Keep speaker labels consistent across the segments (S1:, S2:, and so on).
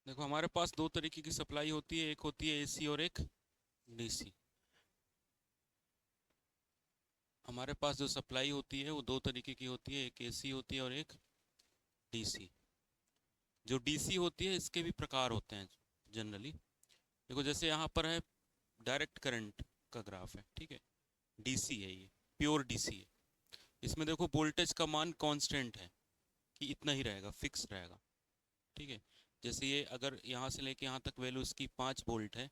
S1: देखो हमारे पास दो तरीके की सप्लाई होती है, एक होती है एसी और एक डीसी। हमारे पास जो सप्लाई होती है वो दो तरीके की होती है, एक एसी होती है और एक डीसी। जो डीसी होती है इसके भी प्रकार होते हैं जनरली। देखो जैसे यहाँ पर है डायरेक्ट करंट का ग्राफ है, ठीक है, डीसी है ये, प्योर डीसी है। इसमें देखो वोल्टेज का मान कांस्टेंट है कि इतना ही रहेगा, फिक्स रहेगा, ठीक है। जैसे ये अगर यहाँ से लेके यहाँ तक वैल्यू इसकी 5 वोल्ट है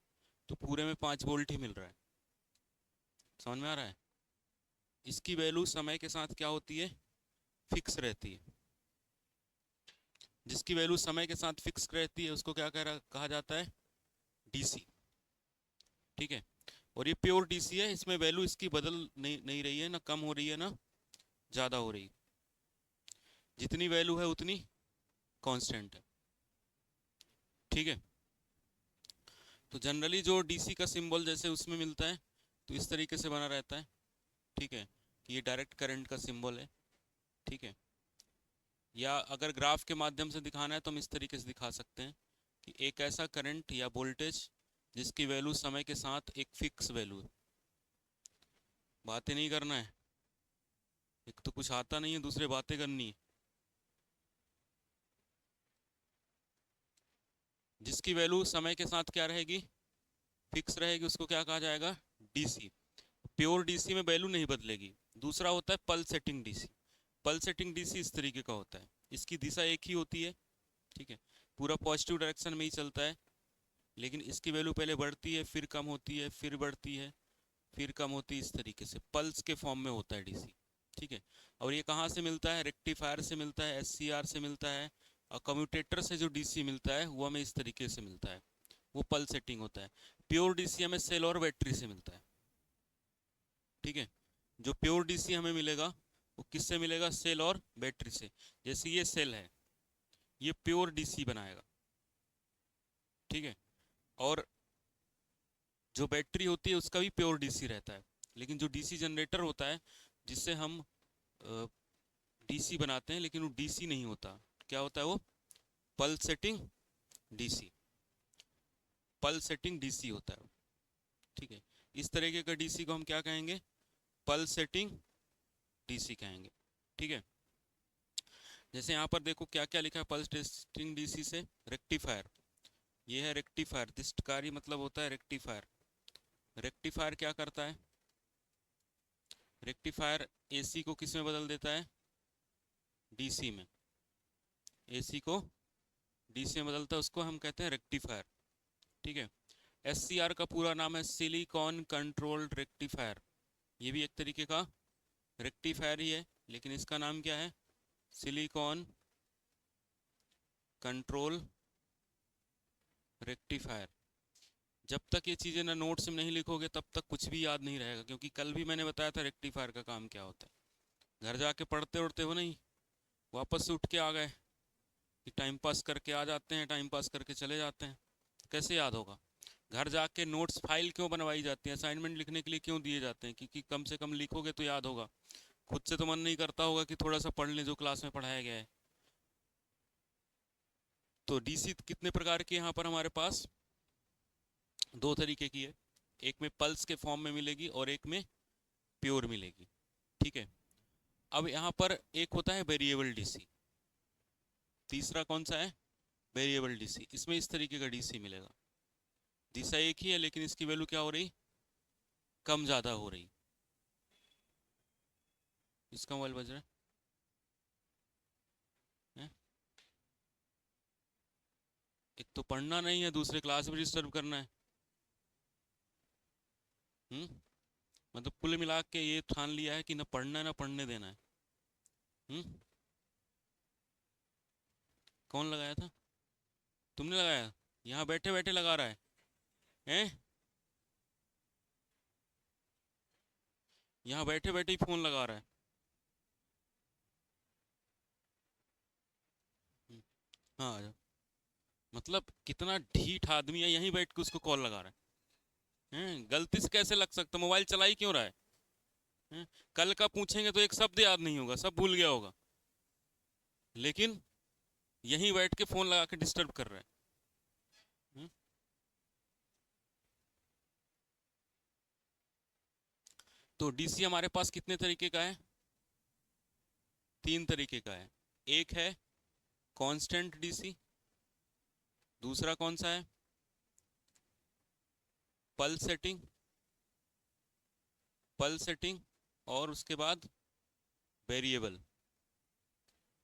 S1: तो पूरे में 5 वोल्ट ही मिल रहा है। समझ में आ रहा है? इसकी वैल्यू समय के साथ क्या होती है, फिक्स रहती है। जिसकी वैल्यू समय के साथ फिक्स रहती है उसको क्या कहा जाता है, डीसी, ठीक है। और ये प्योर डीसी है, इसमें वैल्यू इसकी बदल नहीं रही है, ना कम हो रही है ना ज़्यादा हो रही है। जितनी वैल्यू है उतनी कांस्टेंट है, ठीक है। तो जनरली जो डीसी का सिंबल जैसे उसमें मिलता है तो इस तरीके से बना रहता है, ठीक है, कि ये डायरेक्ट करंट का सिंबल है, ठीक है। या अगर ग्राफ के माध्यम से दिखाना है तो हम इस तरीके से दिखा सकते हैं कि एक ऐसा करंट या वोल्टेज जिसकी वैल्यू समय के साथ एक फिक्स वैल्यू है। बातें नहीं करना है, एक तो कुछ आता नहीं है, दूसरे बातें करनी है। जिसकी वैल्यू समय के साथ क्या रहेगी, फिक्स रहेगी, उसको क्या कहा जाएगा, डीसी। प्योर डीसी में वैल्यू नहीं बदलेगी। दूसरा होता है पल्सेटिंग डीसी। पल्सेटिंग डीसी इस तरीके का होता है, इसकी दिशा एक ही होती है, ठीक है, पूरा पॉजिटिव डायरेक्शन में ही चलता है, लेकिन इसकी वैल्यू पहले बढ़ती है, फिर कम होती है, फिर बढ़ती है, फिर कम होती है, इस तरीके से पल्स के फॉर्म में होता है डीसी, ठीक है। और ये कहाँ से मिलता है, रेक्टिफायर से मिलता है, एससीआर से मिलता है, और कम्यूटेटर से जो डीसी मिलता है वो हमें इस तरीके से मिलता है, वो पल्सेटिंग होता है। प्योर डीसी हमें सेल और बैटरी से मिलता है, ठीक है। जो प्योर डीसी हमें मिलेगा वो किससे मिलेगा, सेल और बैटरी से। जैसे ये सेल है, ये प्योर डीसी बनाएगा, ठीक है। और जो बैटरी होती है उसका भी प्योर डीसी रहता है। लेकिन जो डीसी जनरेटर होता है जिससे हम डीसी बनाते हैं, लेकिन वो डीसी नहीं होता, क्या होता है वो, पल्सेटिंग डीसी। पल्सेटिंग डीसी होता है, ठीक है। इस तरीके का डीसी को हम क्या कहेंगे, पल्सेटिंग डीसी कहेंगे, ठीक है। जैसे यहाँ पर देखो क्या क्या लिखा है पल्सेटिंग डीसी से, रेक्टिफायर, ये है रेक्टिफायर, दिष्टकारी मतलब होता है रेक्टिफायर। रेक्टिफायर क्या करता है, रेक्टिफायर एसी को किस में बदल देता है, डीसी में। एसी को डीसी में बदलता है, उसको हम कहते हैं रेक्टिफायर, ठीक है। एससीआर का पूरा नाम है सिलिकॉन कंट्रोल्ड रेक्टिफायर। ये भी एक तरीके का रेक्टिफायर ही है, लेकिन इसका नाम क्या है, सिलिकॉन कंट्रोल रेक्टिफायर। जब तक ये चीज़ें ना नोट्स में नहीं लिखोगे तब तक कुछ भी याद नहीं रहेगा, क्योंकि कल भी मैंने बताया था रेक्टिफायर का काम क्या होता है। घर जाके पढ़ते उड़ते हो नहीं, वापस से उठ के आ गए कि टाइम पास करके आ जाते हैं, टाइम पास करके चले जाते हैं, कैसे याद होगा। घर जाके नोट्स फाइल क्यों बनवाई जाती है, असाइनमेंट लिखने के लिए क्यों दिए जाते हैं, क्योंकि कम से कम लिखोगे तो याद होगा। खुद से तो मन नहीं करता होगा कि थोड़ा सा पढ़ लें जो क्लास में पढ़ाया गया है। तो डीसी कितने प्रकार के यहाँ पर हमारे पास, दो तरीके की है। एक में पल्स के फॉर्म में मिलेगी और एक में प्योर मिलेगी, ठीक है। अब यहाँ पर एक होता है वेरिएबल डीसी, तीसरा कौन सा है, वेरिएबल डीसी। इसमें इस तरीके का डीसी मिलेगा, दिशा एक ही है लेकिन इसकी वैल्यू क्या हो रही, कम ज़्यादा हो रही। इसका मोबाइल बज रहा है? एक तो पढ़ना नहीं है, दूसरे क्लास में डिस्टर्ब करना है। हम्म, मतलब कुल मिला के ये ठान लिया है कि ना पढ़ना है ना पढ़ने देना है। हम्म, कौन लगाया था, तुमने लगाया, यहाँ बैठे बैठे लगा रहा है, हैं, यहाँ बैठे बैठे ही फोन लगा रहा है। हम्म, हाँ आ जाओ। मतलब कितना ढीठ आदमी है, यहीं बैठ के उसको कॉल लगा रहा है, हैं, गलती से कैसे लग सकता, मोबाइल चला ही क्यों रहा है, हैं? कल का पूछेंगे तो एक शब्द याद नहीं होगा, सब भूल गया होगा, लेकिन यहीं बैठ के फोन लगा के डिस्टर्ब कर रहा है। तो डीसी हमारे पास कितने तरीके का है? 3 तरीके का है। एक है कांस्टेंट डीसी, दूसरा कौन सा है? पल्स सेटिंग, पल्स सेटिंग, और उसके बाद वेरिएबल।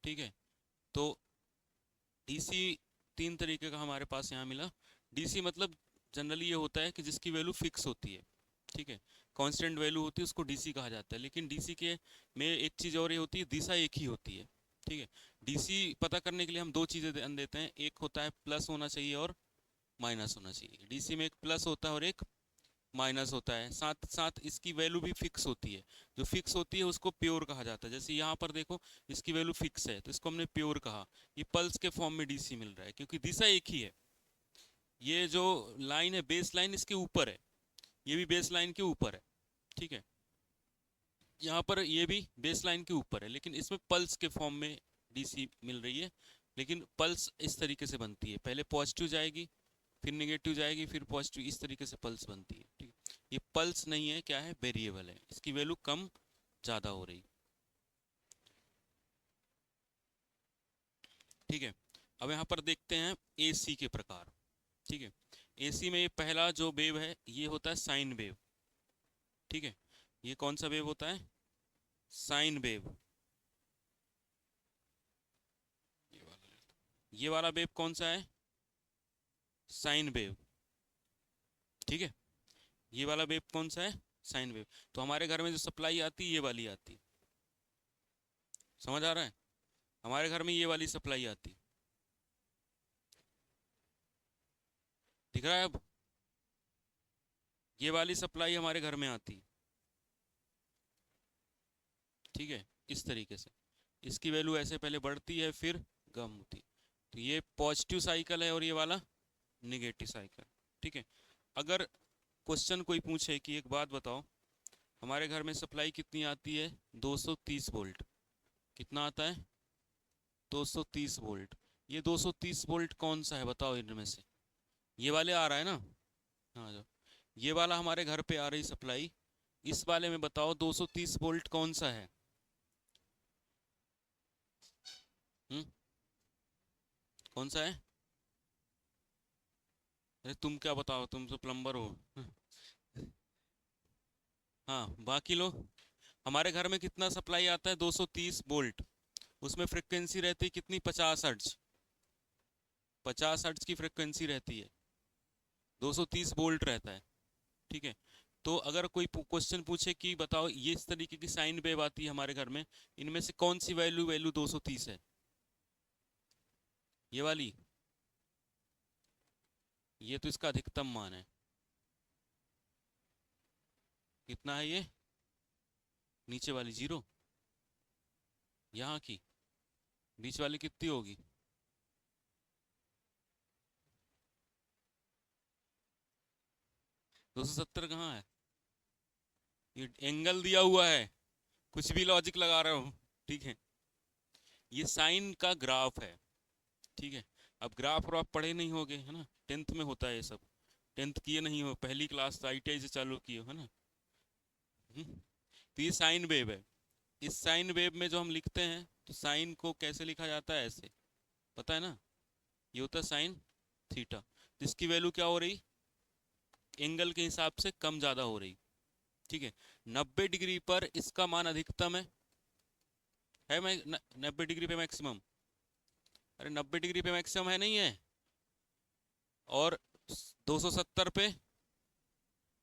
S1: ठीक है, तो डीसी 3 तरीके का हमारे पास यहाँ मिला। डीसी मतलब जनरली ये होता है कि जिसकी वैल्यू फिक्स होती है। ठीक है, कांस्टेंट वैल्यू होती है उसको डीसी कहा जाता है। लेकिन डीसी के में एक चीज़ और ये होती है, दिशा एक ही होती है। ठीक है, डीसी पता करने के लिए हम दो चीज़ें ध्यान देते हैं। एक होता है प्लस होना चाहिए और माइनस होना चाहिए। डीसी में एक प्लस होता है और एक माइनस होता है। साथ साथ इसकी वैल्यू भी फिक्स होती है। जो फिक्स होती है उसको प्योर कहा जाता है। जैसे यहाँ पर देखो, इसकी वैल्यू फिक्स है तो इसको हमने प्योर कहा। ये पल्स के फॉर्म में डीसी मिल रहा है क्योंकि दिशा एक ही है। ये जो लाइन है बेस लाइन, इसके ऊपर है, ये भी बेस लाइन के ऊपर है। ठीक है, यहाँ पर ये भी बेस लाइन के ऊपर है, लेकिन इसमें पल्स के फॉर्म में डीसी मिल रही है। लेकिन पल्स इस तरीके से बनती है, पहले पॉजिटिव जाएगी, फिर नेगेटिव जाएगी, फिर पॉजिटिव, इस तरीके से पल्स बनती है। ठीक है, ये पल्स नहीं है, क्या है? वेरिएबल है। इसकी वैल्यू कम ज़्यादा हो रही। ठीक है, अब यहाँ पर देखते हैं एसी के प्रकार। ठीक है, एसी में ये पहला जो वेव है ये होता है साइन वेव। ठीक है, ये कौन सा वेव होता है? Sine wave. ये वाला वेव कौन सा है? Sine wave. ठीक है, ये वाला वेव कौन सा है? Sine wave. तो हमारे घर में जो सप्लाई आती है ये वाली आती है। समझ आ रहा है? हमारे घर में ये वाली सप्लाई आती है। दिख रहा है अब? ये वाली सप्लाई हमारे घर में आती है। ठीक है, इस तरीके से इसकी वैल्यू ऐसे पहले बढ़ती है फिर कम होती है। तो ये पॉजिटिव साइकिल है और ये वाला निगेटिव साइकिल। ठीक है, अगर क्वेश्चन कोई पूछे कि एक बात बताओ, हमारे घर में सप्लाई कितनी आती है? 230 वोल्ट। कितना आता है? 230 वोल्ट। ये 230 वोल्ट कौन सा है बताओ इनमें से? ये वाले आ रहा है ना? हाँ जो ये वाला हमारे घर पे आ रही सप्लाई, इस वाले में बताओ 230 वोल्ट कौन सा है? हम्म, कौन सा है? अरे तुम क्या बताओ, तुम तो प्लम्बर हो। हाँ, बाकी लोग। हमारे घर में कितना सप्लाई आता है? 230 वोल्ट। उसमें फ्रिक्वेंसी रहती है कितनी? 50 हर्ट्ज। 50 हर्ट्ज की फ्रिक्वेंसी रहती है, 230 वोल्ट रहता है। ठीक है, तो अगर कोई क्वेश्चन पूछे कि बताओ ये इस तरीके की साइन वेव आती है हमारे घर में, इनमें से कौन सी वैल्यू वैल्यू 230 है? ये वाली? ये तो इसका अधिकतम मान है। कितना है ये? नीचे वाली 0, यहाँ की बीच वाली कितनी होगी? 270 कहाँ है? ये एंगल दिया हुआ है, कुछ भी लॉजिक लगा रहे हो। ठीक है, ये साइन का ग्राफ है। ठीक है, अब ग्राफ और आप पढ़े नहीं होगे है ना, 10th में होता है ये सब। 10th किए नहीं हो, पहली क्लास तो आईटीआई से चालू किए हो है ना। तो ये साइन वेव है। इस साइन वेव में जो हम लिखते हैं, तो साइन को कैसे लिखा जाता है? ऐसे, पता है ना? ये होता है साइन थीटा, जिसकी वैल्यू क्या हो रही? एंगल के हिसाब से कम ज़्यादा हो रही। ठीक है, 90 डिग्री पर इसका मान अधिकतम है मैं 90 डिग्री पे मैक्सिमम। अरे 90 डिग्री पे मैक्सिमम है, नहीं है? और 270 पे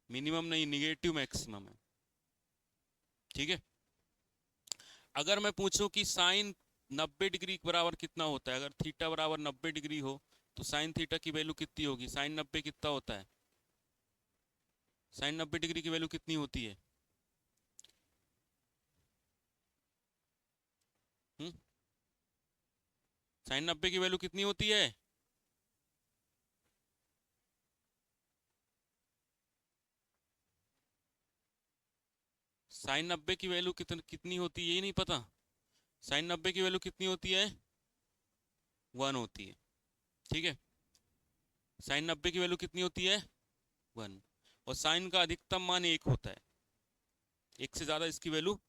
S1: मिनिमम नहीं, निगेटिव मैक्सिमम है। ठीक है, अगर मैं पूछूं कि साइन 90 डिग्री के बराबर कितना होता है, अगर थीटा बराबर 90 डिग्री हो तो साइन थीटा की वैल्यू कितनी होगी? साइन 90 कितना होता है? साइन 90 डिग्री की वैल्यू कितनी होती है? हम्म, साइन 90 की वैल्यू कितनी होती है? साइन 90 की वैल्यू कितनी होती है, यही नहीं पता? साइन 90 की वैल्यू कितनी होती है? 1 होती है। ठीक है, साइन 90 की वैल्यू कितनी होती है? 1। और साइन का अधिकतम मान 1 होता है। एक से ज़्यादा इसकी वैल्यू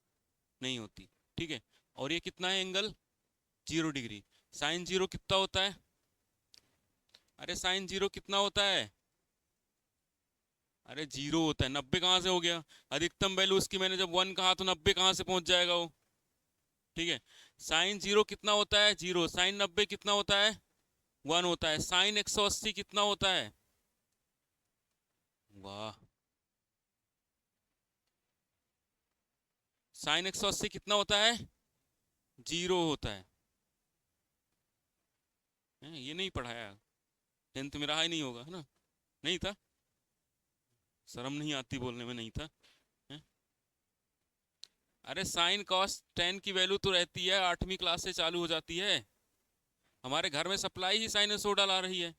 S1: नहीं होती, ठीक है। और ये कितना है एंगल, 0 डिग्री। साइन 0 कितना होता है, अरे साइन 0 कितना होता है, अरे 0 होता है। 90 कहाँ से हो गया, अधिकतम वैल्यू उसकी मैंने जब 1 कहा तो 90 कहाँ से पहुंच जाएगा वो, ठीक है। साइन 0 कितना होता है, 0। साइन 90 कितना होता है, 1 होता है। साइन 180 कितना होता है, वाह, साइन 180 कितना होता है, 0 होता है। ये नहीं पढ़ाया, 10th में रहा ही नहीं होगा, है ना, नहीं था, शर्म नहीं आती बोलने में नहीं था, है? अरे साइन कॉस टेन की वैल्यू तो रहती है, 8वीं क्लास से चालू हो जाती है। हमारे घर में सप्लाई ही साइनसोइडल आ रही है,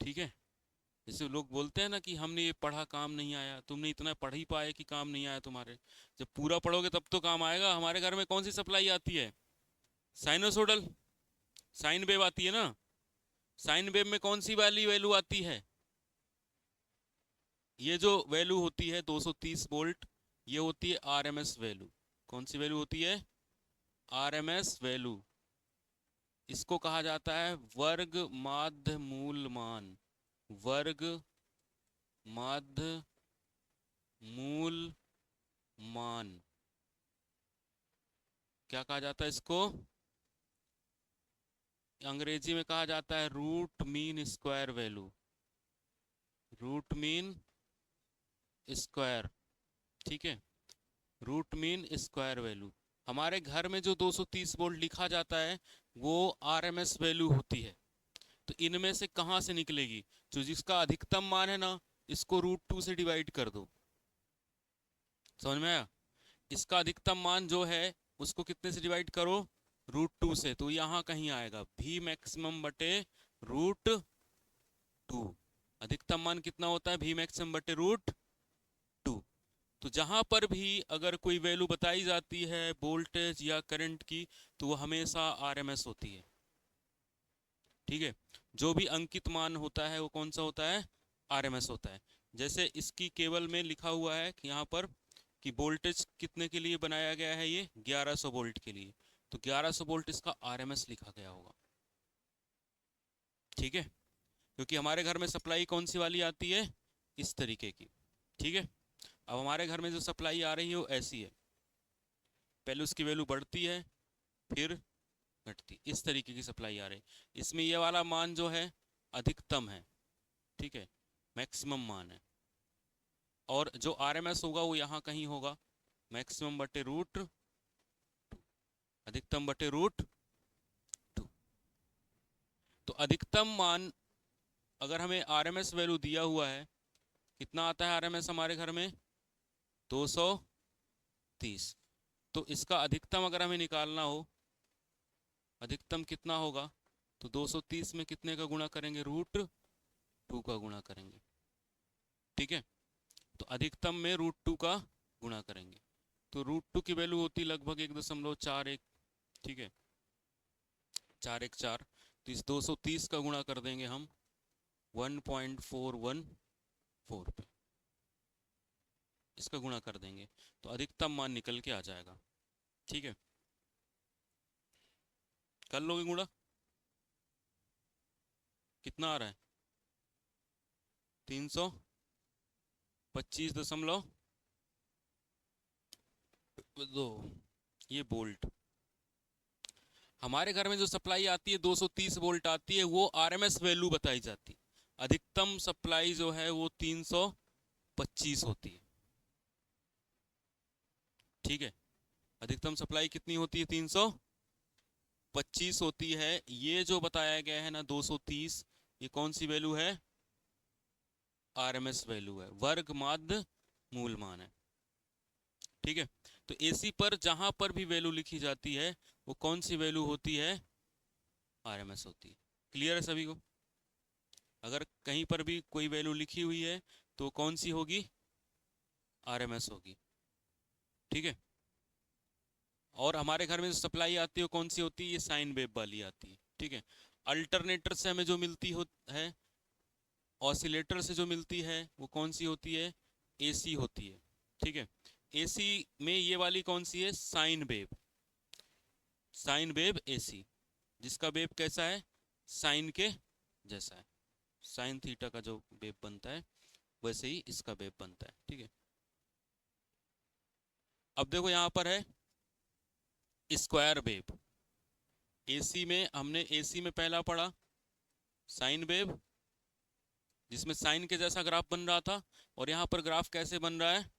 S1: ठीक है। जैसे लोग बोलते हैं ना कि हमने ये पढ़ा काम नहीं आया, तुमने इतना पढ़ ही पाए कि काम नहीं आया तुम्हारे, जब पूरा पढ़ोगे तब तो काम आएगा। हमारे घर में कौन सी सप्लाई आती है, साइनसोइडल, साइन वेव आती है ना। साइन वेव में कौन सी वाली वैल्यू आती है, ये जो वैल्यू होती है 230 वोल्ट, ये होती है आरएमएस वैल्यू। कौन सी वैल्यू होती है, आरएमएस वैल्यू। इसको कहा जाता है वर्ग माध्य मूल मान, वर्ग माध्य मूल मान, क्या कहा जाता है इसको, अंग्रेजी में कहा जाता है root mean square value, root mean square, ठीक है, रूट मीन स्क्वायर वैल्यू। हमारे घर में जो 230 वोल्ट लिखा जाता है वो आरएमएस वैल्यू होती है। तो इनमें से कहाँ से निकलेगी, जो जिसका अधिकतम मान है ना, इसको रूट 2 से डिवाइड कर दो, समझ में आया। इसका अधिकतम मान जो है उसको कितने से डिवाइड करो, रूट 2 से, तो यहाँ कहीं आएगा भी मैक्सिमम बटे रूट 2। अधिकतम मान कितना होता है, भी मैक्सिमम बटे रूट 2। तो जहां पर भी अगर कोई वैल्यू बताई जाती है वोल्टेज या करंट की, तो वो हमेशा आरएमएस होती है, ठीक है। जो भी अंकित मान होता है वो कौन सा होता है, आरएमएस होता है। जैसे इसकी केबल में लिखा हुआ है कि यहाँ पर कि वोल्टेज कितने के लिए बनाया गया है, ये 1100 वोल्ट के लिए, तो 1100 वोल्ट इसका आरएमएस लिखा गया होगा, ठीक है। क्योंकि हमारे घर में सप्लाई कौन सी वाली आती है, इस तरीके की, ठीक है। अब हमारे घर में जो सप्लाई आ रही है वो ऐसी है, पहले उसकी वैल्यू बढ़ती है फिर घटती, इस तरीके की सप्लाई आ रही। इसमें ये वाला मान जो है अधिकतम है, ठीक है, मैक्सिमम मान है। और जो आरएमएस होगा वो यहाँ कहीं होगा, मैक्सिमम बटे रूट, अधिकतम बटे रूट 2। तो अधिकतम मान अगर हमें आरएमएस वैल्यू दिया हुआ है, कितना आता है आरएमएस हमारे घर में, 230। तो इसका अधिकतम अगर हमें निकालना हो, अधिकतम कितना होगा, तो 230 में कितने का गुणा करेंगे, रूट 2 का गुणा करेंगे, ठीक है। तो अधिकतम में रूट 2 का गुणा करेंगे, तो रूट 2 की वैल्यू होती लगभग 1.41, ठीक है, 414। तो इस 230 का गुणा कर देंगे हम 1.414 पे, इसका गुणा कर देंगे तो अधिकतम मान निकल के आ जाएगा, ठीक है। कर लोगे गुणा, कितना आ रहा है, 325.2, ये वोल्ट। हमारे घर में जो सप्लाई आती है 230 वोल्ट आती है, वो आरएमएस वैल्यू बताई जाती है। अधिकतम सप्लाई जो है वो 325 होती है, ठीक है। अधिकतम सप्लाई कितनी होती है, 325 होती है। ये जो बताया गया है ना 230, ये कौन सी वैल्यू है, आरएमएस वैल्यू है, वर्ग माध्य मूल मान है, ठीक है। तो एसी पर जहां पर भी वैल्यू लिखी जाती है वो कौन सी वैल्यू होती है, आरएमएस होती है। क्लियर है सभी को, अगर कहीं पर भी कोई वैल्यू लिखी हुई है तो कौन सी होगी, आरएमएस होगी, ठीक है। और हमारे घर में जो सप्लाई आती है वो कौन सी होती है, ये साइन वेव वाली आती है, ठीक है। अल्टरनेटर से हमें जो मिलती है, ऑसिलेटर से जो मिलती है वो कौन सी होती है, एसी होती है, ठीक है। एसी में ये वाली कौन सी है, sine wave, sine wave AC, जिसका वेव कैसा है, साइन के जैसा है, साइन थीटा का जो वेव बनता है वैसे ही इसका वेव बनता है। ठीक है, अब देखो यहाँ पर है स्क्वायर वेव। एसी में हमने एसी में पहला पढ़ा साइन वेव, जिसमें साइन के जैसा ग्राफ बन रहा था, और यहाँ पर ग्राफ कैसे बन रहा है,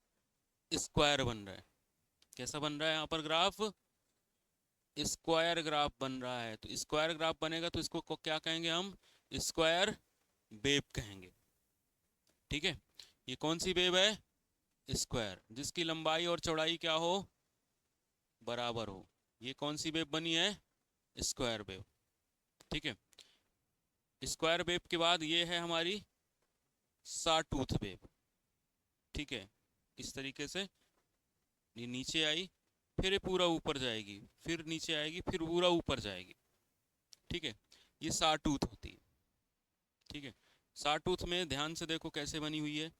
S1: स्क्वायर बन रहा है। कैसा बन रहा है यहाँ पर ग्राफ, स्क्वायर ग्राफ बन रहा है। तो स्क्वायर ग्राफ बनेगा तो इसको क्या कहेंगे हम, स्क्वायर वेव कहेंगे। ठीक है, ये कौन सी वेव है, स्क्वायर, जिसकी लंबाई और चौड़ाई क्या हो, बराबर हो। ये कौन सी वेव बनी है, स्क्वायर वेव। ठीक है, स्क्वायर वेव के बाद ये है हमारी सॉटूथ वेव। ठीक है, इस तरीके से ये नीचे आई, फिर ये पूरा ऊपर जाएगी, फिर नीचे आएगी, फिर पूरा ऊपर जाएगी। ठीक है, ये सॉटूथ होती है। ठीक है, सॉटूथ में ध्यान से देखो कैसे बनी हुई है,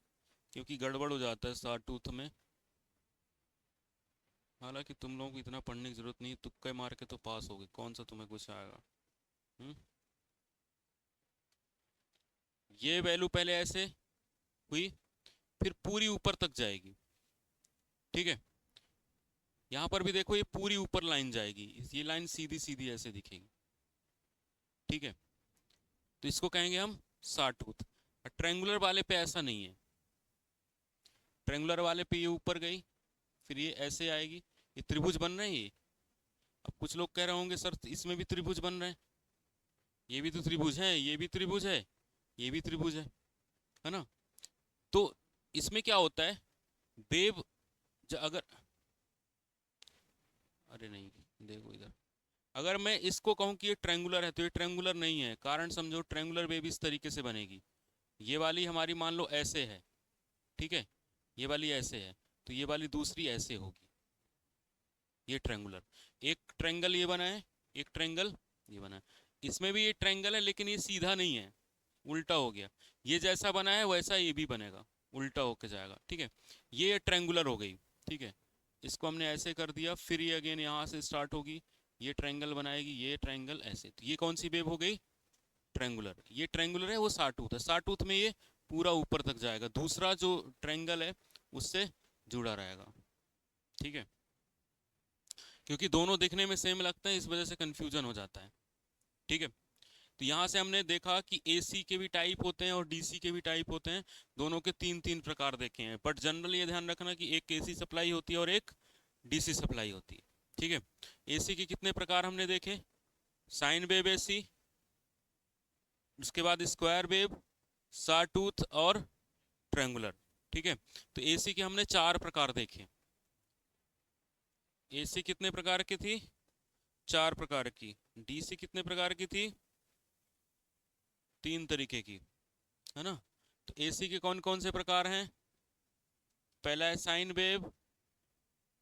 S1: क्योंकि गड़बड़ हो जाता है सॉटूथ में। हालांकि तुम लोगों को इतना पढ़ने की जरूरत नहीं, तुक्के मार के तो पास होगे, कौन सा तुम्हें कुछ आएगा। ये वैल्यू पहले ऐसे हुई, फिर पूरी ऊपर तक जाएगी। ठीक है, यहाँ पर भी देखो ये पूरी ऊपर लाइन जाएगी, ये लाइन सीधी सीधी ऐसे दिखेगी। ठीक है, तो इसको कहेंगे हम सॉटूथ। ट्रेंगुलर वाले पे ऐसा नहीं है, ट्रेंगुलर वाले पे ये ऊपर गई, फिर ये ऐसे आएगी, ये त्रिभुज बन रहे हैं ये। अब कुछ लोग कह रहे होंगे सर इसमें भी त्रिभुज बन रहे हैं, ये भी तो त्रिभुज है, ये भी त्रिभुज है, ये भी त्रिभुज है ना। तो इसमें क्या होता है, वेव अगर, अरे नहीं देखो इधर, अगर मैं इसको कहूँ कि ये ट्रेंगुलर है तो ये ट्रेंगुलर नहीं है। कारण समझो, ट्रेंगुलर वेव इस तरीके से बनेगी, ये वाली हमारी मान लो ऐसे है, ठीक है, ये वाली ऐसे है, तो ये वाली दूसरी ऐसे होगी, ये ट्रेंगुलर। एक ट्रेंगल ये बना है, एक ट्रेंगल ये बना है, इसमें भी ये ट्रेंगल है लेकिन ये सीधा नहीं है, उल्टा हो गया। ये जैसा बना है वैसा ये भी बनेगा, उल्टा होके जाएगा। ठीक है, ये ट्रेंगुलर हो गई। ठीक है, इसको हमने ऐसे कर दिया, फिर ये अगेन यहाँ से स्टार्ट होगी, ये ट्रायंगल बनाएगी, ये ट्रायंगल ऐसे, तो ये कौन सी वेव हो गई, ट्रायंगुलर। ये ट्रायंगुलर है, वो सॉटूथ है, सॉटूथ में ये पूरा ऊपर तक जाएगा, दूसरा जो ट्रायंगल है उससे जुड़ा रहेगा। ठीक है, क्योंकि दोनों दिखने में सेम लगते हैं, इस वजह से कंफ्यूजन हो जाता है। ठीक है, तो यहाँ से हमने देखा कि एसी के भी टाइप होते हैं और डीसी के भी टाइप होते हैं, दोनों के तीन तीन प्रकार देखे हैं। बट जनरली ये ध्यान रखना कि एक एसी सप्लाई होती है और एक डीसी सप्लाई होती है। ठीक है, एसी के कितने प्रकार हमने देखे, साइन वेव एसी, उसके बाद स्क्वायर वेव, सॉटूथ और ट्रायंगुलर। ठीक है, तो एसी के हमने चार प्रकार देखे। एसी कितने प्रकार की थी, चार प्रकार की। डीसी कितने प्रकार की थी, तीन तरीके की, है ना। तो एसी के कौन कौन से प्रकार हैं, पहला है साइन वेव,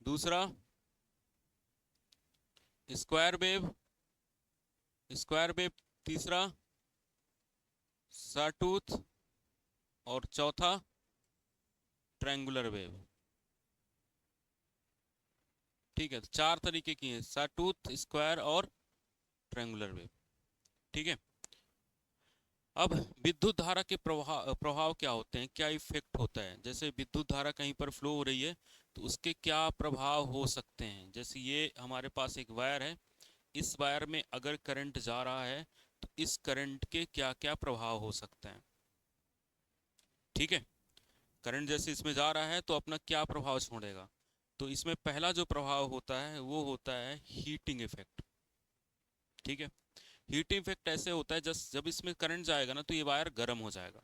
S1: दूसरा स्क्वायर वेव, स्क्वायर वेव तीसरा सॉटूथ, और चौथा ट्रायंगुलर वेव। ठीक है, तो चार तरीके की हैं, सॉटूथ, स्क्वायर और ट्रायंगुलर वेव। ठीक है, अब विद्युत धारा के प्रभाव क्या होते हैं, क्या इफेक्ट होता है। जैसे विद्युत धारा कहीं पर फ्लो हो रही है तो उसके क्या प्रभाव हो सकते हैं। जैसे ये हमारे पास एक वायर है, इस वायर में अगर करंट जा रहा है तो इस करंट के क्या क्या प्रभाव हो सकते हैं। ठीक है, करंट जैसे इसमें जा रहा है तो अपना क्या प्रभाव छोड़ेगा। तो इसमें पहला जो प्रभाव होता है वो होता है हीटिंग इफेक्ट। ठीक है, हीटिंग इफेक्ट ऐसे होता है जब इसमें करंट जाएगा ना तो ये वायर गर्म हो जाएगा।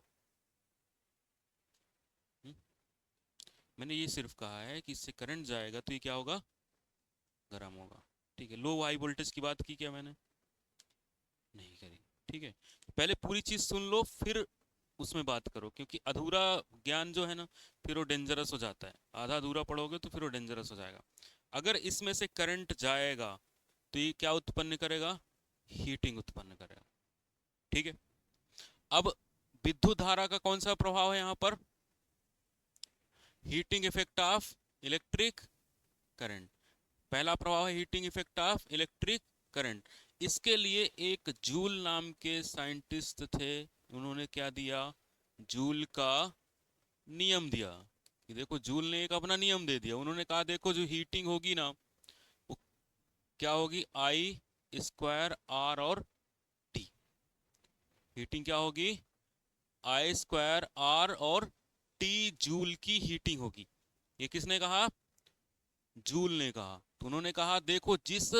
S1: मैंने ये सिर्फ कहा है कि इससे करंट जाएगा तो ये क्या होगा, गर्म होगा। ठीक है, लो हाई वोल्टेज की बात की क्या मैंने, नहीं करी। ठीक है, पहले पूरी चीज सुन लो फिर उसमें बात करो, क्योंकि अधूरा ज्ञान जो है ना फिर वो डेंजरस हो जाता है। आधा अधूरा पढ़ोगे तो फिर वो डेंजरस हो जाएगा। अगर इसमें से करंट जाएगा तो ये क्या उत्पन्न करेगा, हीटिंग उत्पन्न करेगा। ठीक है, अब विद्युत धारा का कौन सा प्रभाव है यहाँ पर, heating effect of electric current. पहला प्रभाव है heating effect of electric current. इसके लिए एक जूल नाम के साइंटिस्ट थे, उन्होंने क्या दिया, जूल का नियम दिया। कि देखो जूल ने एक अपना नियम दे दिया, उन्होंने कहा देखो जो हीटिंग होगी ना वो क्या होगी, आई स्क्वायर आर और टी। हीटिंग क्या होगी, आई स्क्वायर आर और टी जूल की हीटिंग होगी। ये किसने कहा, जूल ने कहा। तो उन्होंने कहा देखो जिस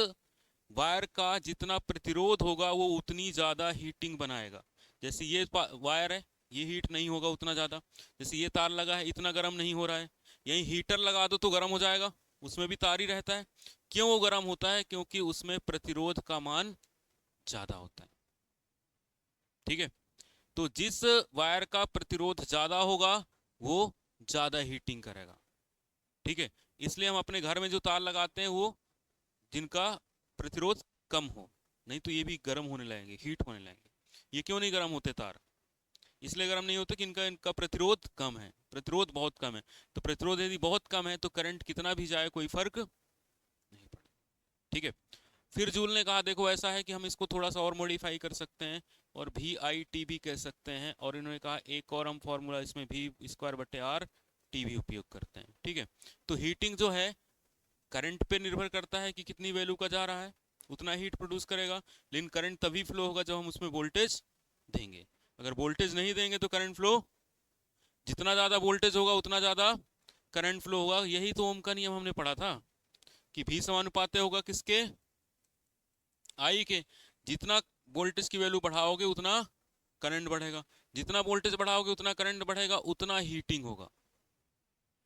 S1: वायर का जितना प्रतिरोध होगा वो उतनी ज्यादा हीटिंग बनाएगा। जैसे ये वायर है, ये हीट नहीं होगा उतना ज्यादा। जैसे ये तार लगा है, इतना गर्म नहीं हो रहा है। यही हीटर लगा दो तो गर्म हो जाएगा, उसमें भी तार ही रहता है। क्यों वो गर्म होता है, क्योंकि उसमें प्रतिरोध का मान ज्यादा होता है। ठीक है, तो जिस वायर का प्रतिरोध ज्यादा होगा वो ज्यादा हीटिंग करेगा। ठीक है, इसलिए हम अपने घर में जो तार लगाते हैं वो जिनका प्रतिरोध कम हो, नहीं तो ये भी गर्म होने लगेंगे, हीट होने लगेंगे। ये क्यों नहीं गर्म होते तार, इसलिए गर्म नहीं होते कि इनका इनका प्रतिरोध कम है, प्रतिरोध बहुत कम है। तो प्रतिरोध यदि बहुत कम है तो करंट कितना भी जाए कोई फर्क नहीं पड़ता। ठीक है, फिर जूल ने कहा देखो ऐसा है कि हम इसको थोड़ा सा और मॉडिफाई कर सकते हैं और भी आई टी भी कह सकते हैं। और इन्होंने कहा एक और हम फॉर्मूला इसमें भी स्क्वायर बटे आर टी भी उपयोग करते हैं। ठीक है, तो हीटिंग जो है करंट पे निर्भर करता है कि कितनी वैल्यू का जा रहा है, उतना हीट प्रोड्यूस करेगा। लेकिन करंट तभी फ्लो होगा जब हम उसमें वोल्टेज देंगे। अगर वोल्टेज नहीं देंगे तो करंट फ्लो, जितना ज्यादा वोल्टेज होगा उतना ज्यादा करंट फ्लो होगा। यही तो ओम का नियम हमने पढ़ा था कि भी समानुपाती होगा किसके, आई के। जितना वोल्टेज की वैल्यू बढ़ाओगे उतना करंट बढ़ेगा, जितना वोल्टेज बढ़ाओगे उतना करंट बढ़ेगा, उतना हीटिंग होगा।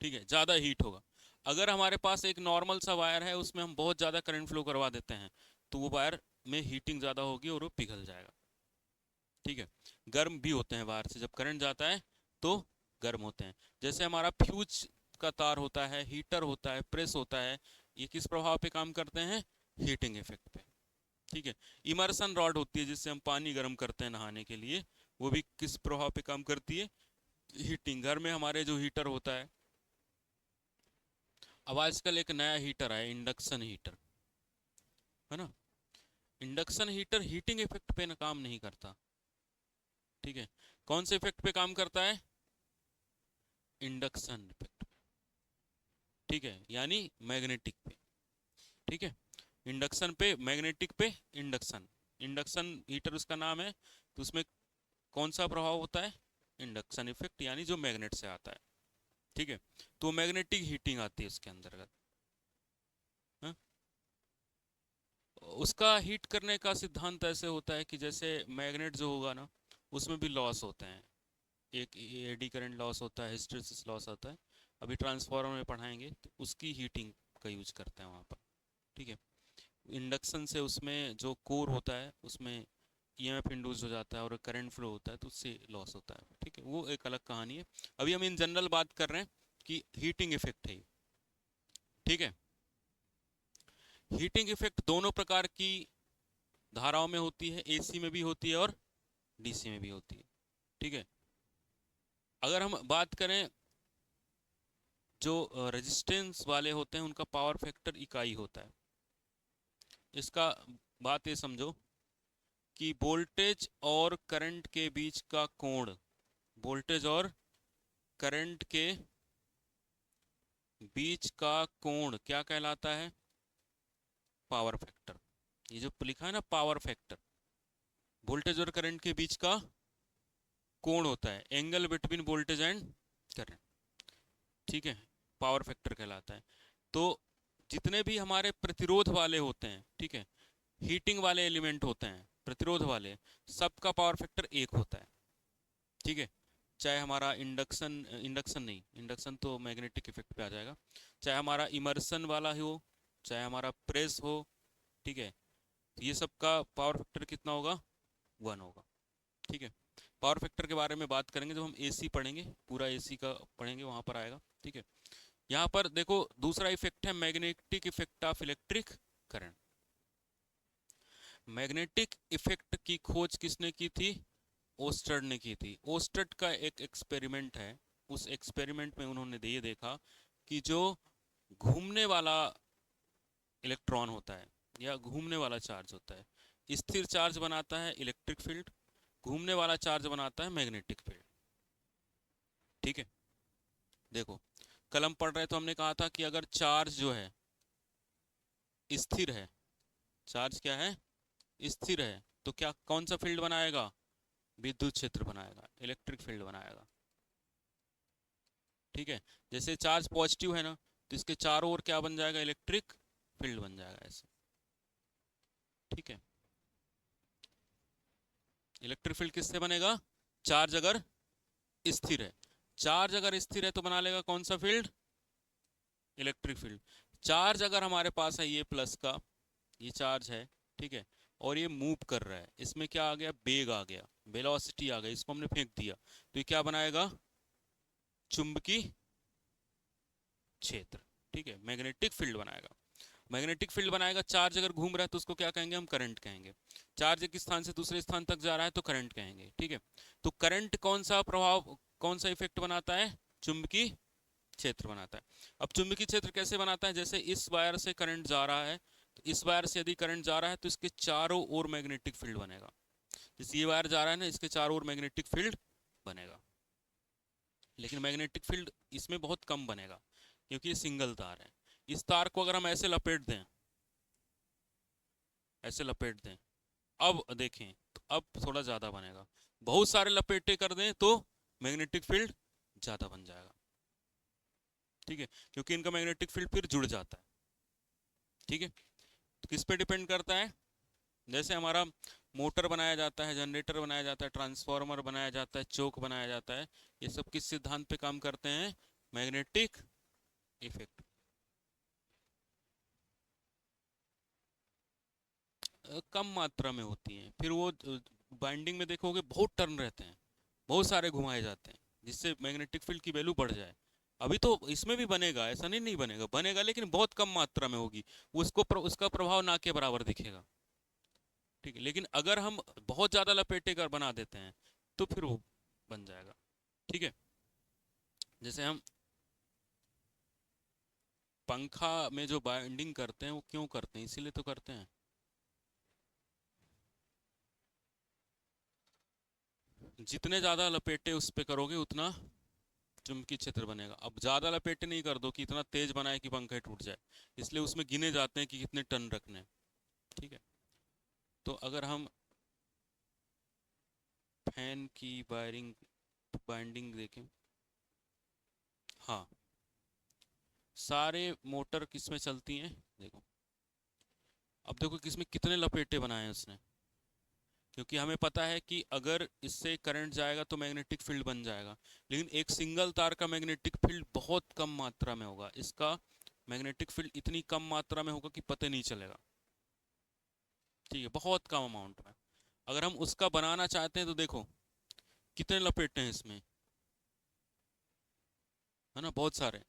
S1: ठीक है, ज्यादा हीट होगा। अगर हमारे पास एक नॉर्मल सा वायर है उसमें हम बहुत ज्यादा करंट फ्लो करवा देते हैं तो वो वायर में हीटिंग ज्यादा होगी और वो पिघल जाएगा। ठीक है, गर्म भी होते हैं वायर से, जब करंट जाता है तो गर्म होते हैं। जैसे हमारा फ्यूज का तार होता है, हीटर होता है, प्रेस होता है, ये किस प्रभाव पे काम करते हैं, हीटिंग इफेक्ट पे। ठीक है, इमर्सन रॉड होती है जिससे हम पानी गर्म करते हैं नहाने के लिए, वो भी किस प्रभाव पे काम करती है, हीटिंग। घर में हमारे जो हीटर होता है, अब आजकल एक नया हीटर आया इंडक्शन हीटर, है ना। इंडक्शन हीटर हीटिंग इफेक्ट पे ना काम नहीं करता। ठीक है, कौन से इफेक्ट पे काम करता है, इंडक्शन इफेक्ट। ठीक है, यानी मैग्नेटिक पे। ठीक है, इंडक्शन पे, मैग्नेटिक पे इंडक्शन। इंडक्शन हीटर उसका नाम है, तो उसमें कौन सा प्रभाव होता है, इंडक्शन इफेक्ट, यानी जो मैग्नेट से आता है। ठीक है, तो मैग्नेटिक हीटिंग आती है उसके अंतर्गत। हाँ? उसका हीट करने का सिद्धांत ऐसे होता है कि जैसे मैग्नेट जो होगा ना उसमें भी लॉस होते हैं, एक एडी करंट लॉस होता है, हिस्टैरिसीस लॉस होता है। अभी ट्रांसफार्मर में पढ़ाएंगे तो उसकी हीटिंग का यूज करते हैं वहाँ पर। ठीक है, इंडक्शन से उसमें जो कोर होता है उसमें ईएमएफ इंड्यूस हो जाता है और करंट फ्लो होता है तो उससे लॉस होता है। ठीक है, वो एक अलग कहानी है। अभी हम इन जनरल बात कर रहे हैं कि हीटिंग इफेक्ट है। ठीक है, हीटिंग इफेक्ट दोनों प्रकार की धाराओं में होती है, एसी में भी होती है और डीसी में भी होती है। ठीक है, अगर हम बात करें जो रेजिस्टेंस वाले होते हैं उनका पावर फैक्टर इकाई होता है। इसका बात ये समझो कि वोल्टेज और करंट के बीच का कोण, वोल्टेज और करंट के बीच का कोण क्या कहलाता है, पावर फैक्टर। ये जो लिखा है ना पावर फैक्टर, वोल्टेज और करंट के बीच का कोण होता है, angle between voltage and current. ठीक है, पावर फैक्टर कहलाता है। तो जितने भी हमारे प्रतिरोध वाले होते हैं, ठीक है, हीटिंग वाले एलिमेंट होते हैं प्रतिरोध वाले, सबका पावर फैक्टर एक होता है। ठीक है, चाहे हमारा इंडक्शन, इंडक्शन नहीं, इंडक्शन तो मैग्नेटिक इफेक्ट पे आ जाएगा, चाहे हमारा इमर्सन वाला हो, चाहे हमारा प्रेस हो। ठीक है, तो ये सब का पावर फैक्टर कितना होगा, 1 होगा। ठीक है, पावर फैक्टर के बारे में बात करेंगे जब हम एसी पढ़ेंगे, पूरा एसी का पढ़ेंगे वहां पर आएगा। ठीक है, यहाँ पर देखो दूसरा इफेक्ट है magnetic effect of electric current. Magnetic effect की खोज किसने की थी, ओस्टर्ड ने की थी। ओस्टर्ड का एक एक्सपेरिमेंट है उस एक्सपेरिमेंट में उन्होंने ये देखा कि जो घूमने वाला इलेक्ट्रॉन होता है या घूमने वाला चार्ज होता है, स्थिर चार्ज बनाता है इलेक्ट्रिक फील्ड, घूमने वाला चार्ज बनाता है मैग्नेटिक फील्ड। ठीक है, देखो कल हम पढ़ रहे तो हमने कहा था कि अगर चार्ज जो है स्थिर है, चार्ज क्या है, स्थिर है, तो क्या कौन सा फील्ड बनाएगा, विद्युत क्षेत्र बनाएगा, इलेक्ट्रिक फील्ड बनाएगा। ठीक है, जैसे चार्ज पॉजिटिव है ना, तो इसके चारों ओर क्या बन जाएगा, इलेक्ट्रिक फील्ड बन जाएगा ऐसे। ठीक है, इलेक्ट्रिक फील्ड किससे बनेगा, चार्ज अगर स्थिर है, चार्ज अगर स्थिर है तो बना लेगा कौन सा फील्ड, इलेक्ट्रिक फील्ड। चार्ज अगर हमारे पास है ये प्लस का, ये चार्ज है, ठीक है, और ये मूव कर रहा है, इसमें क्या आ गया, बेग आ गया, वेलोसिटी आ गई, इसको हमने फेंक दिया, तो ये क्या बनाएगा, चुंबकीय क्षेत्र। ठीक है, मैग्नेटिक फील्ड बनाएगा, मैग्नेटिक फील्ड बनाएगा। चार्ज अगर घूम रहा है तो उसको क्या कहेंगे, हम करंट कहेंगे। चार्ज एक स्थान से दूसरे स्थान तक जा रहा है तो करंट कहेंगे। ठीक है, तो करंट कौन सा प्रभाव, कौन सा इफेक्ट बनाता है, चुंबकीय क्षेत्र बनाता है। अब चुंबकीय क्षेत्र कैसे बनाता है, जैसे इस वायर से करंट जा रहा है, तो इस वायर से यदि करंट जा रहा है तो इसके चारों ओर मैग्नेटिक फील्ड बनेगा। जैसे ये वायर जा रहा है ना, इसके चारों ओर मैग्नेटिक फील्ड बनेगा, लेकिन मैग्नेटिक फील्ड इसमें बहुत कम बनेगा क्योंकि ये सिंगल तार है। इस तार को अगर हम ऐसे लपेट दें, ऐसे लपेट दें, अब देखें तो अब थोड़ा ज़्यादा बनेगा। बहुत सारे लपेटे कर दें तो मैग्नेटिक फील्ड ज़्यादा बन जाएगा। ठीक है, क्योंकि इनका मैग्नेटिक फील्ड फिर जुड़ जाता है। ठीक है, तो किस पे डिपेंड करता है, जैसे हमारा मोटर बनाया जाता है, जनरेटर बनाया जाता है, ट्रांसफार्मर बनाया जाता है, चोक बनाया जाता है, ये सब किस सिद्धांत पे काम करते हैं, मैग्नेटिक इफेक्ट। कम मात्रा में होती हैं, फिर वो बाइंडिंग में देखोगे बहुत टर्न रहते हैं, बहुत सारे घुमाए जाते हैं, जिससे मैग्नेटिक फील्ड की वैल्यू बढ़ जाए। अभी तो इसमें भी बनेगा, ऐसा नहीं नहीं बनेगा, बनेगा लेकिन बहुत कम मात्रा में होगी, उसका प्रभाव ना के बराबर दिखेगा। ठीक है, लेकिन अगर हम बहुत ज़्यादा लपेटे कर बना देते हैं तो फिर वो बन जाएगा। ठीक है, जैसे हम पंखा में जो बाइंडिंग करते हैं वो क्यों करते हैं, इसीलिए तो करते हैं, जितने ज़्यादा लपेटे उस पे करोगे उतना चुंबकीय क्षेत्र बनेगा। अब ज़्यादा लपेटे नहीं कर दो कि इतना तेज बनाए कि पंखा टूट जाए, इसलिए उसमें गिने जाते हैं कि कितने टन रखने हैं। ठीक है, तो अगर हम फैन की वायरिंग बाइंडिंग देखें, हाँ, सारे मोटर किस में चलती हैं, देखो, अब देखो किसमें कितने लपेटे बनाए हैं उसने, क्योंकि हमें पता है कि अगर इससे करंट जाएगा तो मैग्नेटिक फील्ड बन जाएगा, लेकिन एक सिंगल तार का मैग्नेटिक फील्ड बहुत कम मात्रा में होगा, इसका मैग्नेटिक फील्ड इतनी कम मात्रा में होगा कि पता नहीं चलेगा। ठीक है, बहुत कम अमाउंट में। अगर हम उसका बनाना चाहते हैं तो देखो कितने लपेटे हैं इसमें, है ना, बहुत सारे हैं।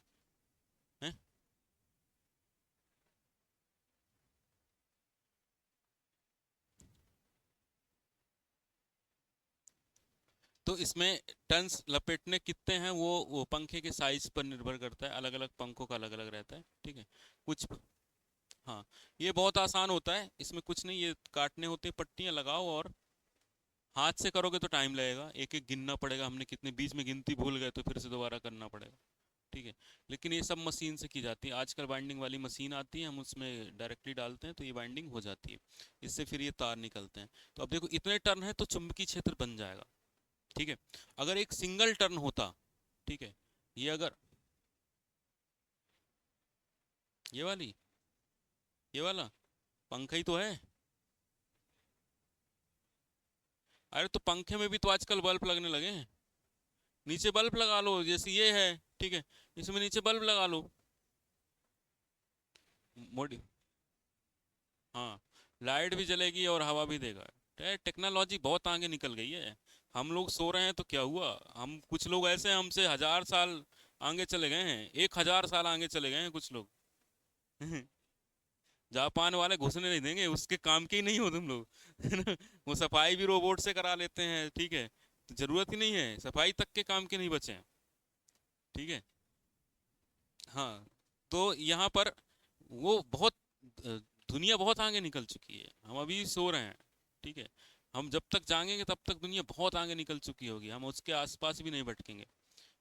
S1: तो इसमें टन्स लपेटने कितने हैं, वो पंखे के साइज पर निर्भर करता है, अलग अलग पंखों का अलग अलग रहता है। ठीक है, कुछ, हाँ, ये बहुत आसान होता है, इसमें कुछ नहीं, ये काटने होते हैं, पट्टियां लगाओ, और हाथ से करोगे तो टाइम लगेगा, एक एक गिनना पड़ेगा, हमने कितने, बीच में गिनती भूल गए तो फिर से दोबारा करना पड़ेगा। ठीक है, लेकिन ये सब मशीन से की जाती है, आजकल बाइंडिंग वाली मशीन आती है, हम उसमें डायरेक्टली डालते हैं तो ये बाइंडिंग हो जाती है, इससे फिर ये तार निकलते हैं। तो अब देखो इतने टर्न है तो चुंबकीय क्षेत्र बन जाएगा। ठीक है, अगर एक सिंगल टर्न होता, ठीक है, ये अगर, ये वाली, ये वाला पंखा ही तो है। अरे तो पंखे में भी तो आजकल बल्ब लगने लगे हैं, नीचे बल्ब लगा लो, जैसे ये है, ठीक है, इसमें नीचे बल्ब लगा लो, मोडी, हाँ, लाइट भी जलेगी और हवा भी देगा। टेक्नोलॉजी बहुत आगे निकल गई है, हम लोग सो रहे हैं तो क्या हुआ, हम कुछ लोग ऐसे हैं हमसे 1000 साल आगे चले गए हैं, 1000 साल आगे चले गए हैं कुछ लोग। जापान वाले घुसने नहीं देंगे, उसके काम के ही नहीं हो तुम लोग। है ना, वो सफाई भी रोबोट से करा लेते हैं। ठीक है, तो जरूरत ही नहीं है, सफाई तक के काम के नहीं बचे हैं। ठीक है। हाँ, तो यहाँ पर वो बहुत अ, दुनिया बहुत आगे निकल चुकी है, हम अभी सो रहे हैं। ठीक है, हम जब तक जागेंगे तब तक दुनिया बहुत आगे निकल चुकी होगी, हम उसके आसपास भी नहीं भटकेंगे,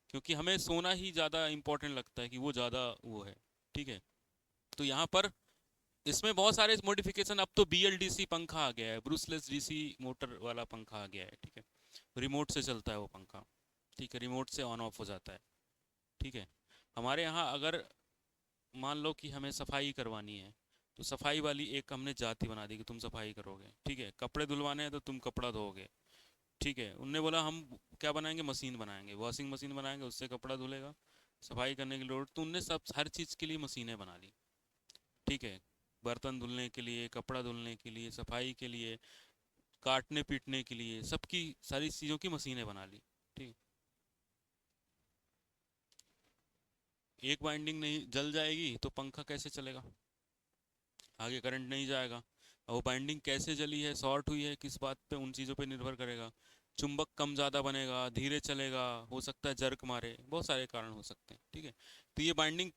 S1: क्योंकि हमें सोना ही ज़्यादा इम्पोर्टेंट लगता है कि वो ज़्यादा वो है। ठीक है, तो यहाँ पर इसमें बहुत सारे मॉडिफिकेशन, अब तो BLDC पंखा आ गया है, ब्रूसलेस डीसी मोटर वाला पंखा आ गया है। ठीक है, रिमोट से चलता है वो पंखा। ठीक है, रिमोट से ऑन ऑफ हो जाता है। ठीक है, हमारे यहाँ अगर मान लो कि हमें सफाई करवानी है, तो सफाई वाली एक हमने जाति बना दी कि तुम सफाई करोगे। ठीक है, कपड़े धुलवाने हैं तो तुम कपड़ा धोओगे। ठीक है, उनने बोला हम क्या बनाएंगे, मशीन बनाएंगे, वॉशिंग मशीन बनाएंगे, उससे कपड़ा धुलेगा। सफाई करने की लोड, तो उनने सब हर चीज़ के लिए मशीनें बना ली। ठीक है, बर्तन धुलने के लिए, कपड़ा धुलने के लिए, सफाई के लिए, काटने पीटने के लिए, सबकी सारी चीज़ों की मशीनें बना ली। ठीक, एक वाइंडिंग नहीं जल जाएगी तो पंखा कैसे चलेगा, आगे करंट नहीं जाएगा। और वो बाइंडिंग कैसे जली है, शॉर्ट हुई है, किस बात पे, उन चीज़ों पे निर्भर करेगा। चुंबक कम ज़्यादा बनेगा, धीरे चलेगा, हो सकता है जर्क मारे, बहुत सारे कारण हो सकते हैं। ठीक है, तो ये बाइंडिंग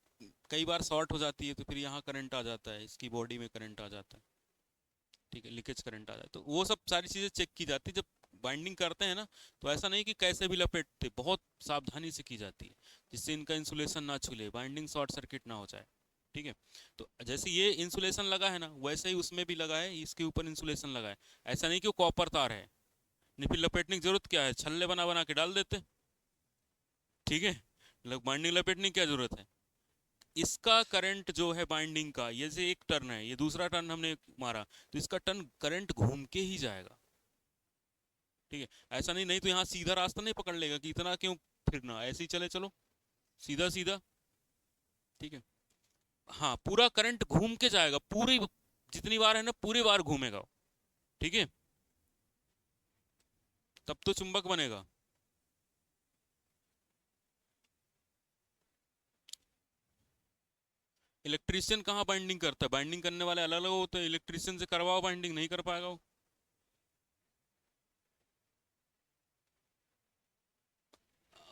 S1: कई बार शॉर्ट हो जाती है, तो फिर यहाँ करंट आ जाता है, इसकी बॉडी में करंट आ जाता है। ठीक है, लीकेज करंट आ जाता है, तो वो सब सारी चीज़ें चेक की जाती है जब बाइंडिंग करते हैं ना। तो ऐसा नहीं कि कैसे भी लपेटते, बहुत सावधानी से की जाती है, जिससे इनका इंसुलेशन ना छूले, बाइंडिंग शॉर्ट सर्किट ना हो जाए। ठीक है, तो जैसे ये इंसुलेशन लगा है ना, वैसे ही उसमें भी लगा है, इसके ऊपर इंसुलेशन लगा है। ऐसा नहीं कि वो कॉपर तार है, नहीं फिर लपेटने की जरूरत क्या है, छल्ले बना बना के डाल देते। ठीक है, बाइंडिंग लपेटने की क्या जरूरत है। इसका करंट जो है बाइंडिंग का, ये से एक टर्न है, ये दूसरा टर्न हमने मारा, तो इसका टर्न करंट घूम के ही जाएगा। ठीक है, ऐसा नहीं, नहीं तो यहाँ सीधा रास्ता नहीं पकड़ लेगा कि इतना क्यों फिरना, ऐसे ही चले चलो सीधा सीधा। ठीक है, हाँ, पूरा करंट घूम के जाएगा, पूरी जितनी बार है ना, पूरी बार घूमेगा वो। ठीक है, तब तो चुंबक बनेगा। इलेक्ट्रिशियन कहाँ बाइंडिंग करता है, बाइंडिंग करने वाले अलग अलग होते हैं, इलेक्ट्रिशियन से करवाओ बाइंडिंग, नहीं कर पाएगा वो।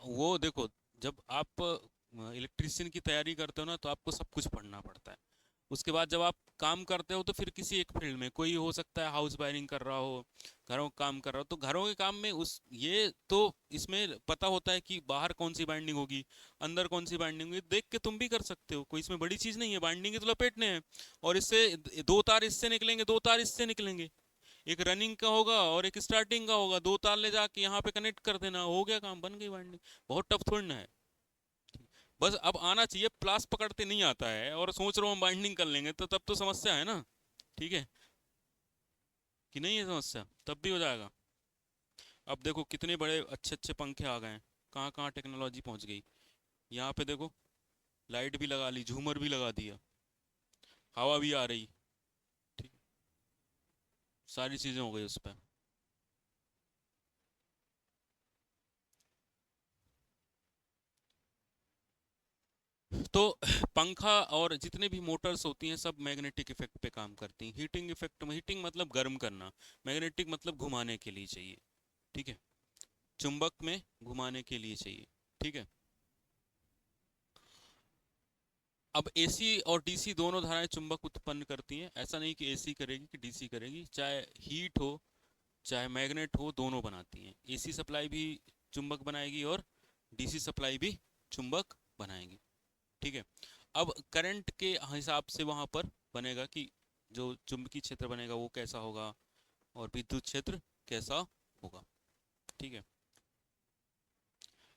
S1: वो देखो, जब आप इलेक्ट्रिशियन की तैयारी करते हो ना, तो आपको सब कुछ पढ़ना पड़ता है। उसके बाद जब आप काम करते हो, तो फिर किसी एक फील्ड में, कोई हो सकता है हाउस वायरिंग कर रहा हो, घरों का काम कर रहा हो, तो घरों के काम में उस ये तो इसमें पता होता है कि बाहर कौन सी बाइंडिंग होगी, अंदर कौन सी बाइंडिंग होगी, देख के तुम भी कर सकते हो, कोई इसमें बड़ी चीज़ नहीं है, बाइंडिंग तो लपेटने हैं। और इससे दो तार इससे निकलेंगे, दो तार इससे निकलेंगे, एक रनिंग का होगा और एक स्टार्टिंग का होगा, दो तार ले जाके यहाँ पे कनेक्ट कर देना, हो गया काम, बन गई बाइंडिंग। बहुत टफ थोड़ी ना है। बस अब आना चाहिए, प्लास पकड़ते नहीं आता है और सोच रहा हूँ हम बाइंडिंग कर लेंगे, तो तब तो समस्या है ना। ठीक है, कि नहीं है समस्या, तब भी हो जाएगा। अब देखो कितने बड़े अच्छे अच्छे पंखे आ गए हैं, कहाँ कहाँ टेक्नोलॉजी पहुँच गई। यहाँ पे देखो, लाइट भी लगा ली, झूमर भी लगा दिया, हवा भी आ रही। ठीक, सारी चीज़ें हो गई उस पर। तो पंखा और जितने भी मोटर्स होती हैं, सब मैग्नेटिक इफेक्ट पे काम करती हैं। हीटिंग इफेक्ट, हीटिंग मतलब गर्म करना, मैग्नेटिक मतलब घुमाने के लिए चाहिए। ठीक है, चुंबक में घुमाने के लिए चाहिए। ठीक है, अब एसी और डीसी दोनों धाराएं चुंबक उत्पन्न करती हैं, ऐसा नहीं कि एसी करेगी कि डीसी करेगी, चाहे हीट हो चाहे मैग्नेट हो, दोनों बनाती हैं। एसी सप्लाई भी चुंबक बनाएगी और डीसी सप्लाई भी चुंबक बनाएगी। ठीक है, अब करंट के हिसाब से वहां पर बनेगा कि जो चुंबकीय क्षेत्र बनेगा वो कैसा होगा, और विद्युत क्षेत्र कैसा होगा। ठीक है,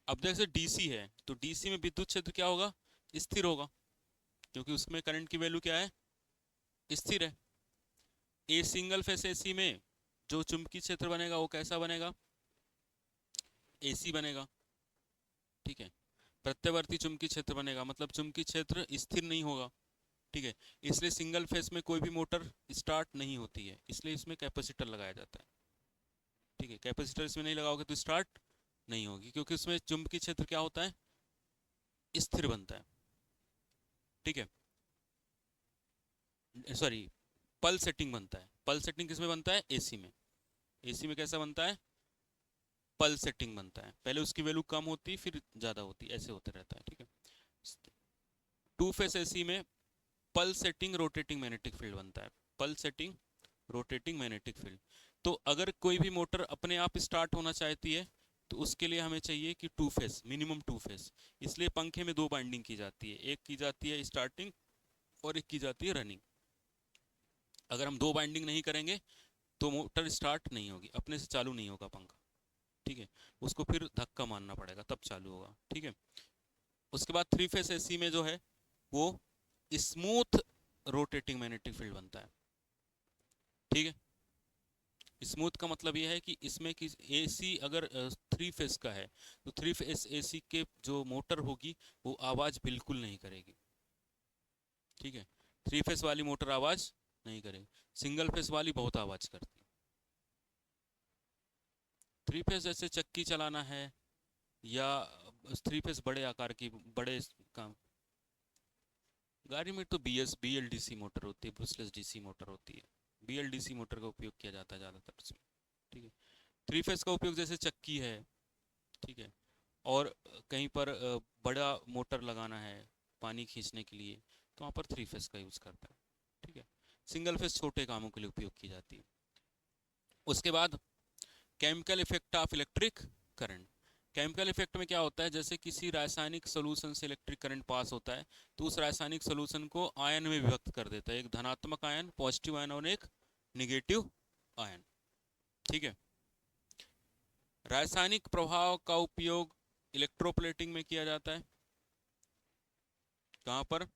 S1: अब जैसे डीसी है, तो डीसी में विद्युत क्षेत्र क्या होगा, स्थिर होगा, क्योंकि उसमें करंट की वैल्यू क्या है, स्थिर है। ए सिंगल फेस एसी में जो चुंबकीय क्षेत्र बनेगा वो कैसा बनेगा, एसी बनेगा। ठीक है, प्रत्यावर्ती चुंबकीय क्षेत्र बनेगा, मतलब चुंबकीय क्षेत्र स्थिर नहीं होगा। ठीक है, इसलिए सिंगल फेस में कोई भी मोटर स्टार्ट नहीं होती है, इसलिए इसमें कैपेसिटर लगाया जाता है। ठीक है, कैपेसिटर इसमें नहीं लगाओगे तो स्टार्ट नहीं होगी, क्योंकि उसमें चुंबकीय क्षेत्र क्या होता है, स्थिर बनता है। ठीक है, सॉरी, पल सेटिंग बनता है। पल सेटिंग किसमें बनता है, एसी में। एसी में कैसा बनता है, पल्स सेटिंग बनता है। पहले उसकी वैल्यू कम होती फिर ज़्यादा होती, ऐसे होते रहता है, ठीक है। टू फेस एसी में pulse setting rotating magnetic field बनता है। Pulse setting rotating magnetic field. तो अगर कोई भी मोटर अपने आप स्टार्ट होना चाहती है तो उसके लिए हमें चाहिए कि two phase, minimum two phase. इसलिए पंखे में दो बाइंडिंग की जाती है, एक की जाती है स्टार्टिंग और एक की जाती है रनिंग। अगर हम दो बाइंडिंग नहीं करेंगे तो मोटर स्टार्ट नहीं होगी, अपने से चालू नहीं होगा पंखा, ठीक है। उसको फिर धक्का मारना पड़ेगा तब चालू होगा, ठीक है। उसके बाद थ्री फेस एसी में जो है वो स्मूथ रोटेटिंग मैग्नेटिक फील्ड बनता है, ठीक है। स्मूथ का मतलब यह है कि इसमें कि एसी अगर थ्री फेस का है तो थ्री फेस एसी के जो मोटर होगी वो आवाज बिल्कुल नहीं करेगी, ठीक है। थ्री फेस वाली मोटर आवाज नहीं करेगी, सिंगल फेस वाली बहुत आवाज करती है। थ्री फेस जैसे चक्की चलाना है या थ्री फेस बड़े आकार की बड़े काम, गाड़ी में तो बीएलडीसी मोटर होती है, ब्रूसलेस डीसी मोटर होती है। बीएलडीसी मोटर का उपयोग किया जाता है ज़्यादातर उसमें, ठीक है। थ्री फेस का उपयोग जैसे चक्की है, ठीक है, और कहीं पर बड़ा मोटर लगाना है पानी खींचने के लिए तो वहाँ पर थ्री फेस का यूज़ करता है, ठीक है। सिंगल फेस छोटे कामों के लिए उपयोग की जाती है। उसके बाद chemical effect of electric current. Chemical effect में क्या होता है, जैसे किसी रासायनिक सोल्यूशन से इलेक्ट्रिक करंट पास होता है तो उस रासायनिक सोल्यूशन को आयन में विभक्त कर देता है, एक धनात्मक आयन पॉजिटिव आयन और एक निगेटिव आयन, ठीक है। रासायनिक प्रभाव का उपयोग इलेक्ट्रोप्लेटिंग में किया जाता है। कहाँ पर?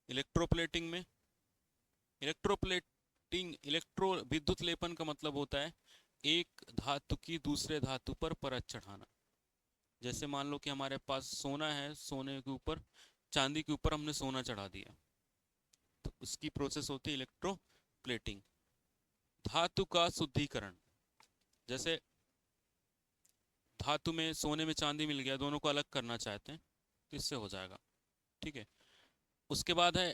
S1: इलेक्ट्रोप्लेटिंग में। इलेक्ट्रोप्लेटिंग, इलेक्ट्रो विद्युत लेपन का मतलब होता है एक धातु की दूसरे धातु पर परत चढ़ाना। जैसे मान लो कि हमारे पास सोना है, सोने के ऊपर चांदी के ऊपर हमने सोना चढ़ा दिया तो उसकी प्रोसेस होती है इलेक्ट्रोप्लेटिंग। धातु का शुद्धिकरण, जैसे धातु में सोने में चांदी मिल गया, दोनों को अलग करना चाहते हैं तो इससे हो जाएगा, ठीक है। उसके बाद है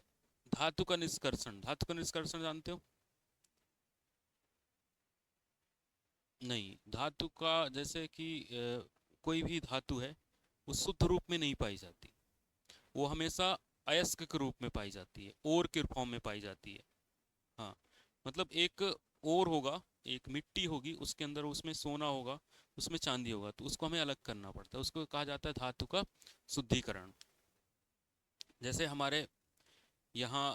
S1: धातु का निष्कर्षण। धातु का निष्कर्षण जानते हो? नहीं, धातु का जैसे कि कोई भी धातु है वो शुद्ध रूप में नहीं पाई जाती, वो हमेशा अयस्क के रूप में पाई जाती है, ओर के फॉर्म में पाई जाती है। हाँ, मतलब एक ओर होगा, एक मिट्टी होगी उसके अंदर, उसमें सोना होगा, उसमें चांदी होगा, तो उसको हमें अलग करना पड़ता है, उसको कहा जाता है धातु का शुद्धिकरण। जैसे हमारे यहाँ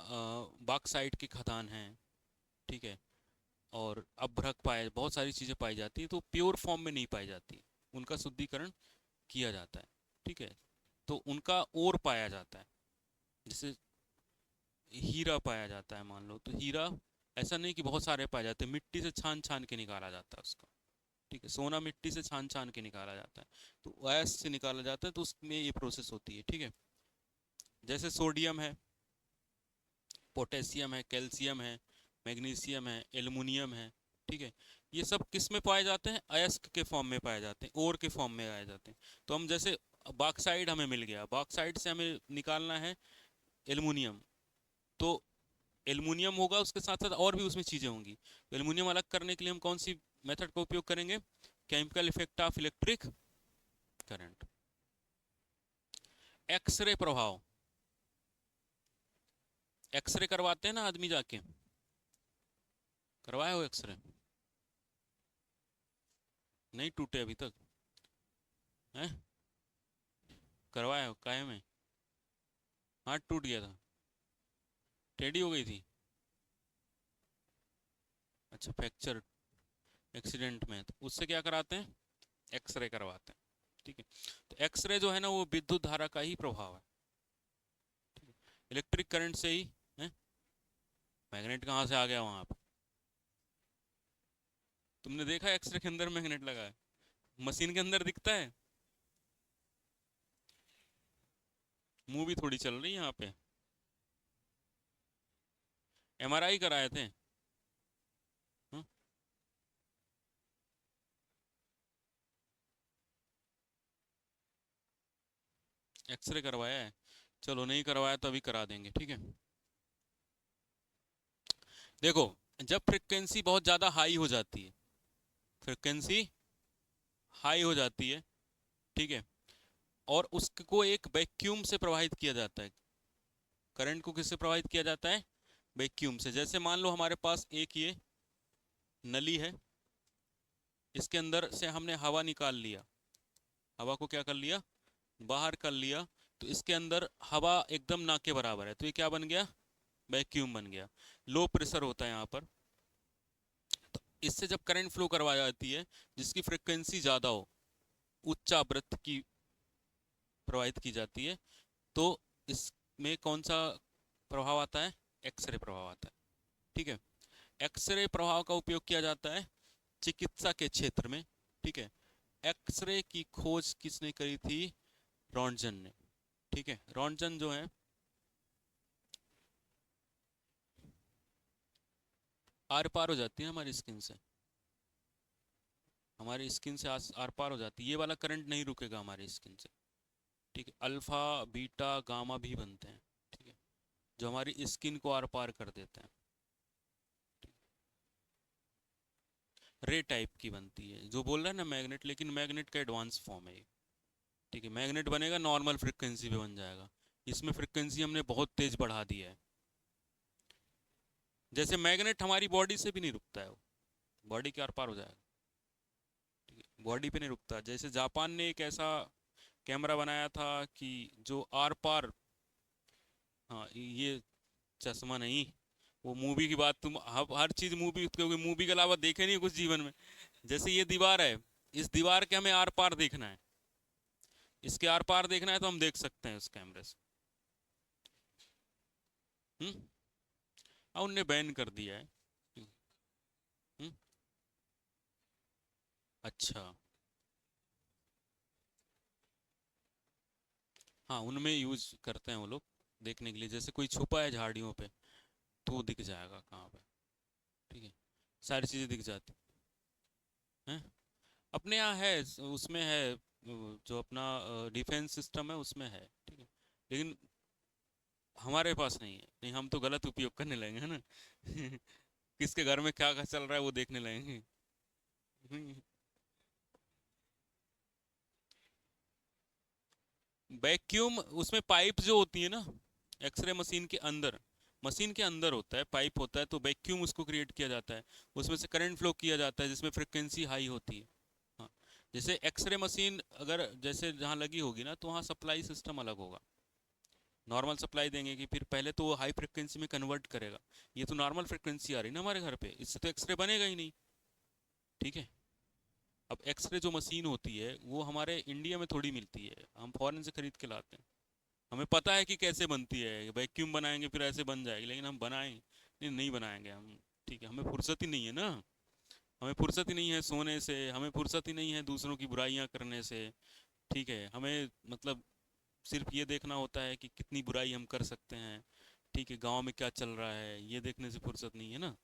S1: बॉक्साइट की खदान है, ठीक है, और अभ्रक पाए, बहुत सारी चीज़ें पाई जाती है तो प्योर फॉर्म में नहीं पाई जाती, उनका शुद्धिकरण किया जाता है, ठीक है। तो उनका ओर पाया जाता है, जैसे हीरा पाया जाता है मान लो, तो हीरा ऐसा नहीं कि बहुत सारे पाए जाते हैं, मिट्टी से छान छान के निकाला जाता है उसका, ठीक है। सोना मिट्टी से छान छान के निकाला जाता है, तो गैस से निकाला जाता है, तो उसमें ये प्रोसेस होती है, ठीक है। जैसे सोडियम है, पोटेशियम है, कैल्शियम है, मैग्नीशियम है, एल्युमिनियम है, ठीक है। ये सब किस में पाए जाते हैं? अयस्क के फॉर्म में पाए जाते हैं, ओर के फॉर्म में पाए जाते हैं। तो हम जैसे बॉक्साइड हमें मिल गया, बॉक्साइड से हमें निकालना है एल्युमिनियम, तो एल्युमिनियम होगा, उसके साथ साथ और भी उसमें चीज़ें होंगी, तो एल्युमिनियम अलग करने के लिए हम कौन सी मेथड का उपयोग करेंगे? Chemical effect of electric current. X-ray प्रभाव, एक्सरे करवाते हैं ना आदमी जाके, करवाए हो एक्सरे? नहीं टूटे अभी तक हैं? करवाए हो? काहे में? हाथ टूट गया था, टेढ़ी हो गई थी? अच्छा, फ्रैक्चर एक्सीडेंट में, तो उससे क्या कराते हैं? एक्सरे करवाते हैं, ठीक है। तो एक्सरे जो है ना वो विद्युत धारा का ही प्रभाव है, ठीक है। इलेक्ट्रिक करंट से ही है। मैग्नेट कहाँ से आ गया वहां पे? तुमने देखा एक्सरे के अंदर मैग्नेट लगा है? मशीन के अंदर दिखता है? मूवी थोड़ी चल रही है यहाँ पे, एमआरआई कराए थे। हाँ? एक्सरे करवाया है? चलो, नहीं करवाया तो अभी करा देंगे, ठीक है। देखो, जब फ्रिक्वेंसी बहुत ज़्यादा हाई हो जाती है, फ्रिक्वेंसी हाई हो जाती है, ठीक है, और उसको एक वैक्यूम से प्रवाहित किया जाता है। करंट को किससे प्रवाहित किया जाता है? वैक्यूम से। जैसे मान लो हमारे पास एक ये नली है, इसके अंदर से हमने हवा निकाल लिया, हवा को क्या कर लिया? बाहर कर लिया। तो इसके अंदर हवा एकदम ना के बराबर है, तो ये क्या बन गया? वैक्यूम बन गया। लो प्रेशर होता है यहाँ पर। तो इससे जब करंट फ्लो करवा जाती है, जिसकी फ्रिक्वेंसी ज़्यादा हो, उच्च आवृत्ति की प्रवाहित की जाती है, तो इसमें कौन सा प्रभाव आता है? एक्सरे प्रभाव आता है, ठीक है। एक्सरे प्रभाव का उपयोग किया जाता है चिकित्सा के क्षेत्र में, ठीक है। एक्सरे की खोज किसने करी थी? रॉन्टजन ने, ठीक है। रॉन्टजन जो है आर पार हो जाती है हमारी स्किन से, हमारी स्किन से आर पार हो जाती है। ये वाला करंट नहीं रुकेगा हमारी स्किन से, ठीक है। अल्फा बीटा गामा भी बनते हैं, ठीक है, जो हमारी स्किन को आर पार कर देते हैं। रे टाइप की बनती है, जो बोल रहा है ना मैग्नेट, लेकिन मैग्नेट का एडवांस फॉर्म है ये, ठीक है। मैग्नेट बनेगा नॉर्मल फ्रिक्वेंसी पे बन जाएगा, इसमें फ्रिक्वेंसी हमने बहुत तेज बढ़ा दी है। जैसे मैग्नेट हमारी बॉडी से भी नहीं रुकता है, वो बॉडी के आर पार हो जाएगा, ठीक है, बॉडी पे नहीं रुकता। जैसे जापान ने एक ऐसा कैमरा बनाया था कि जो आर पार, हाँ ये चश्मा नहीं, वो मूवी की बात, तुम हर चीज मूवी, क्योंकि मूवी के अलावा देखे नहीं कुछ जीवन में। जैसे ये दीवार है, इस दीवार के हमें आर पार देखना है, इसके आर पार देखना है तो हम देख सकते हैं उस कैमरे से। हम्म। हाँ उनने बैन कर दिया है। हम्म। अच्छा। हाँ उनमें यूज करते हैं वो लोग देखने के लिए, जैसे कोई छुपा है झाड़ियों पे तो वो दिख जाएगा कहाँ पे, ठीक है, सारी चीजें दिख जाती हैं। अपने यहाँ है, उसमें है, जो अपना डिफेंस सिस्टम है उसमें है, ठीक है, लेकिन हमारे पास नहीं है। नहीं, हम तो गलत उपयोग करने लगेंगे, है ना। किसके घर में क्या क्या चल रहा है वो देखने लगेंगे। वैक्यूम, उसमें पाइप जो होती है ना, एक्सरे मशीन के अंदर होता है, पाइप होता है, तो वैक्यूम उसको क्रिएट किया जाता है, उसमें से करंट फ्लो किया जाता है जिसमें फ्रिक्वेंसी हाई होती है। हाँ, जैसे एक्सरे मशीन अगर जैसे जहाँ लगी होगी ना, तो वहाँ सप्लाई सिस्टम अलग होगा। नॉर्मल सप्लाई देंगे कि फिर पहले तो वो हाई फ्रिक्वेंसी में कन्वर्ट करेगा। ये तो नॉर्मल फ्रिक्वेंसी आ रही है ना हमारे घर पे, इससे तो एक्सरे बनेगा ही नहीं, ठीक है। अब एक्सरे जो मशीन होती है वो हमारे इंडिया में थोड़ी मिलती है, हम फॉरेन से खरीद के लाते हैं। हमें पता है कि कैसे बनती है, वैक्यूम बनाएंगे फिर ऐसे बन जाएगी, लेकिन हम बनाएंगे नहीं, नहीं बनाएंगे हम, ठीक है। हमें फुर्सत ही नहीं है ना, हमें फुर्सत ही नहीं है सोने से, हमें फुर्सत ही नहीं है दूसरों की बुराइयां करने से, ठीक है। हमें मतलब सिर्फ ये देखना होता है कि कितनी बुराई हम कर सकते हैं, ठीक है। गांव में क्या चल रहा है ये देखने से फुर्सत नहीं है ना,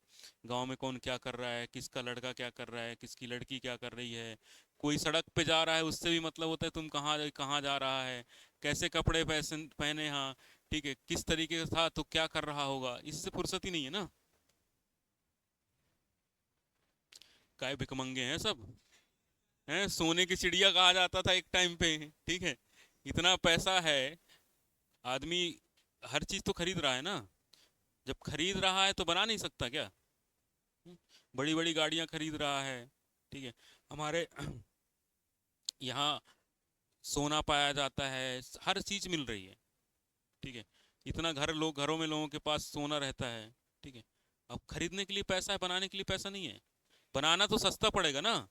S1: गांव में कौन क्या कर रहा है, किसका लड़का क्या कर रहा है, किसकी लड़की क्या कर रही है, कोई सड़क पे जा रहा है उससे भी मतलब होता है तुम कहाँ कहाँ जा रहा है, कैसे कपड़े पहन पहने, हाँ ठीक है, किस तरीके से था तो क्या कर रहा होगा, इससे फुर्सत ही नहीं है ना। काय भिकमंगे हैं सब, हैं, सोने की चिड़िया कहा जाता था एक टाइम पे, ठीक है। इतना पैसा है, आदमी हर चीज तो खरीद रहा है ना, जब खरीद रहा है तो बना नहीं सकता क्या? बड़ी बड़ी गाड़ियां खरीद रहा है, ठीक है। हमारे यहाँ सोना पाया जाता है, हर चीज मिल रही है, ठीक है। इतना घरों में लोगों के पास सोना रहता है, ठीक है। अब खरीदने के लिए पैसा है, बनाने के लिए पैसा नहीं है। बनाना तो सस्ता पड़ेगा ना,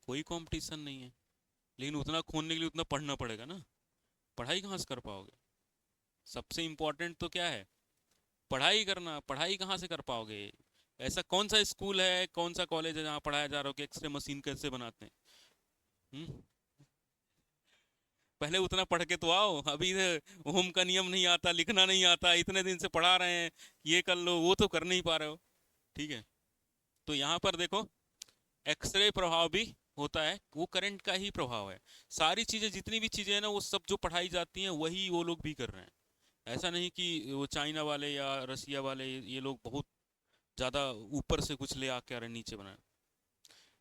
S1: कोई कंपटीशन नहीं है, लेकिन उतना खोने के लिए उतना पढ़ना पड़ेगा ना, पढ़ाई कहाँ से कर पाओगे? सबसे इम्पोर्टेंट तो क्या है? पढ़ाई करना, पढ़ाई कहाँ से कर पाओगे? ऐसा कौन सा स्कूल है, कौन सा कॉलेज है जहाँ पढ़ाया जा रहा हो कि एक्सरे मशीन कैसे बनाते हैं? हम्म? पहले उतना पढ़ के तो आओ, अभी ओम का नियम नहीं आता, लिखना नहीं आता, इतने दिन से पढ़ा रहे हैं, ये कर लो, वो तो कर नहीं पा रहे हो, ठीक है। तो यहाँ पर देखो, एक्सरे प्रभाव भी होता है, वो करंट का ही प्रभाव है। सारी चीजें, जितनी भी चीजें हैं ना, वो सब जो पढ़ाई जाती हैं वही वो लोग भी कर रहे हैं। ऐसा नहीं कि वो चाइना वाले या रसिया वाले ये लोग बहुत ज़्यादा ऊपर से कुछ ले आके अरे नीचे बना।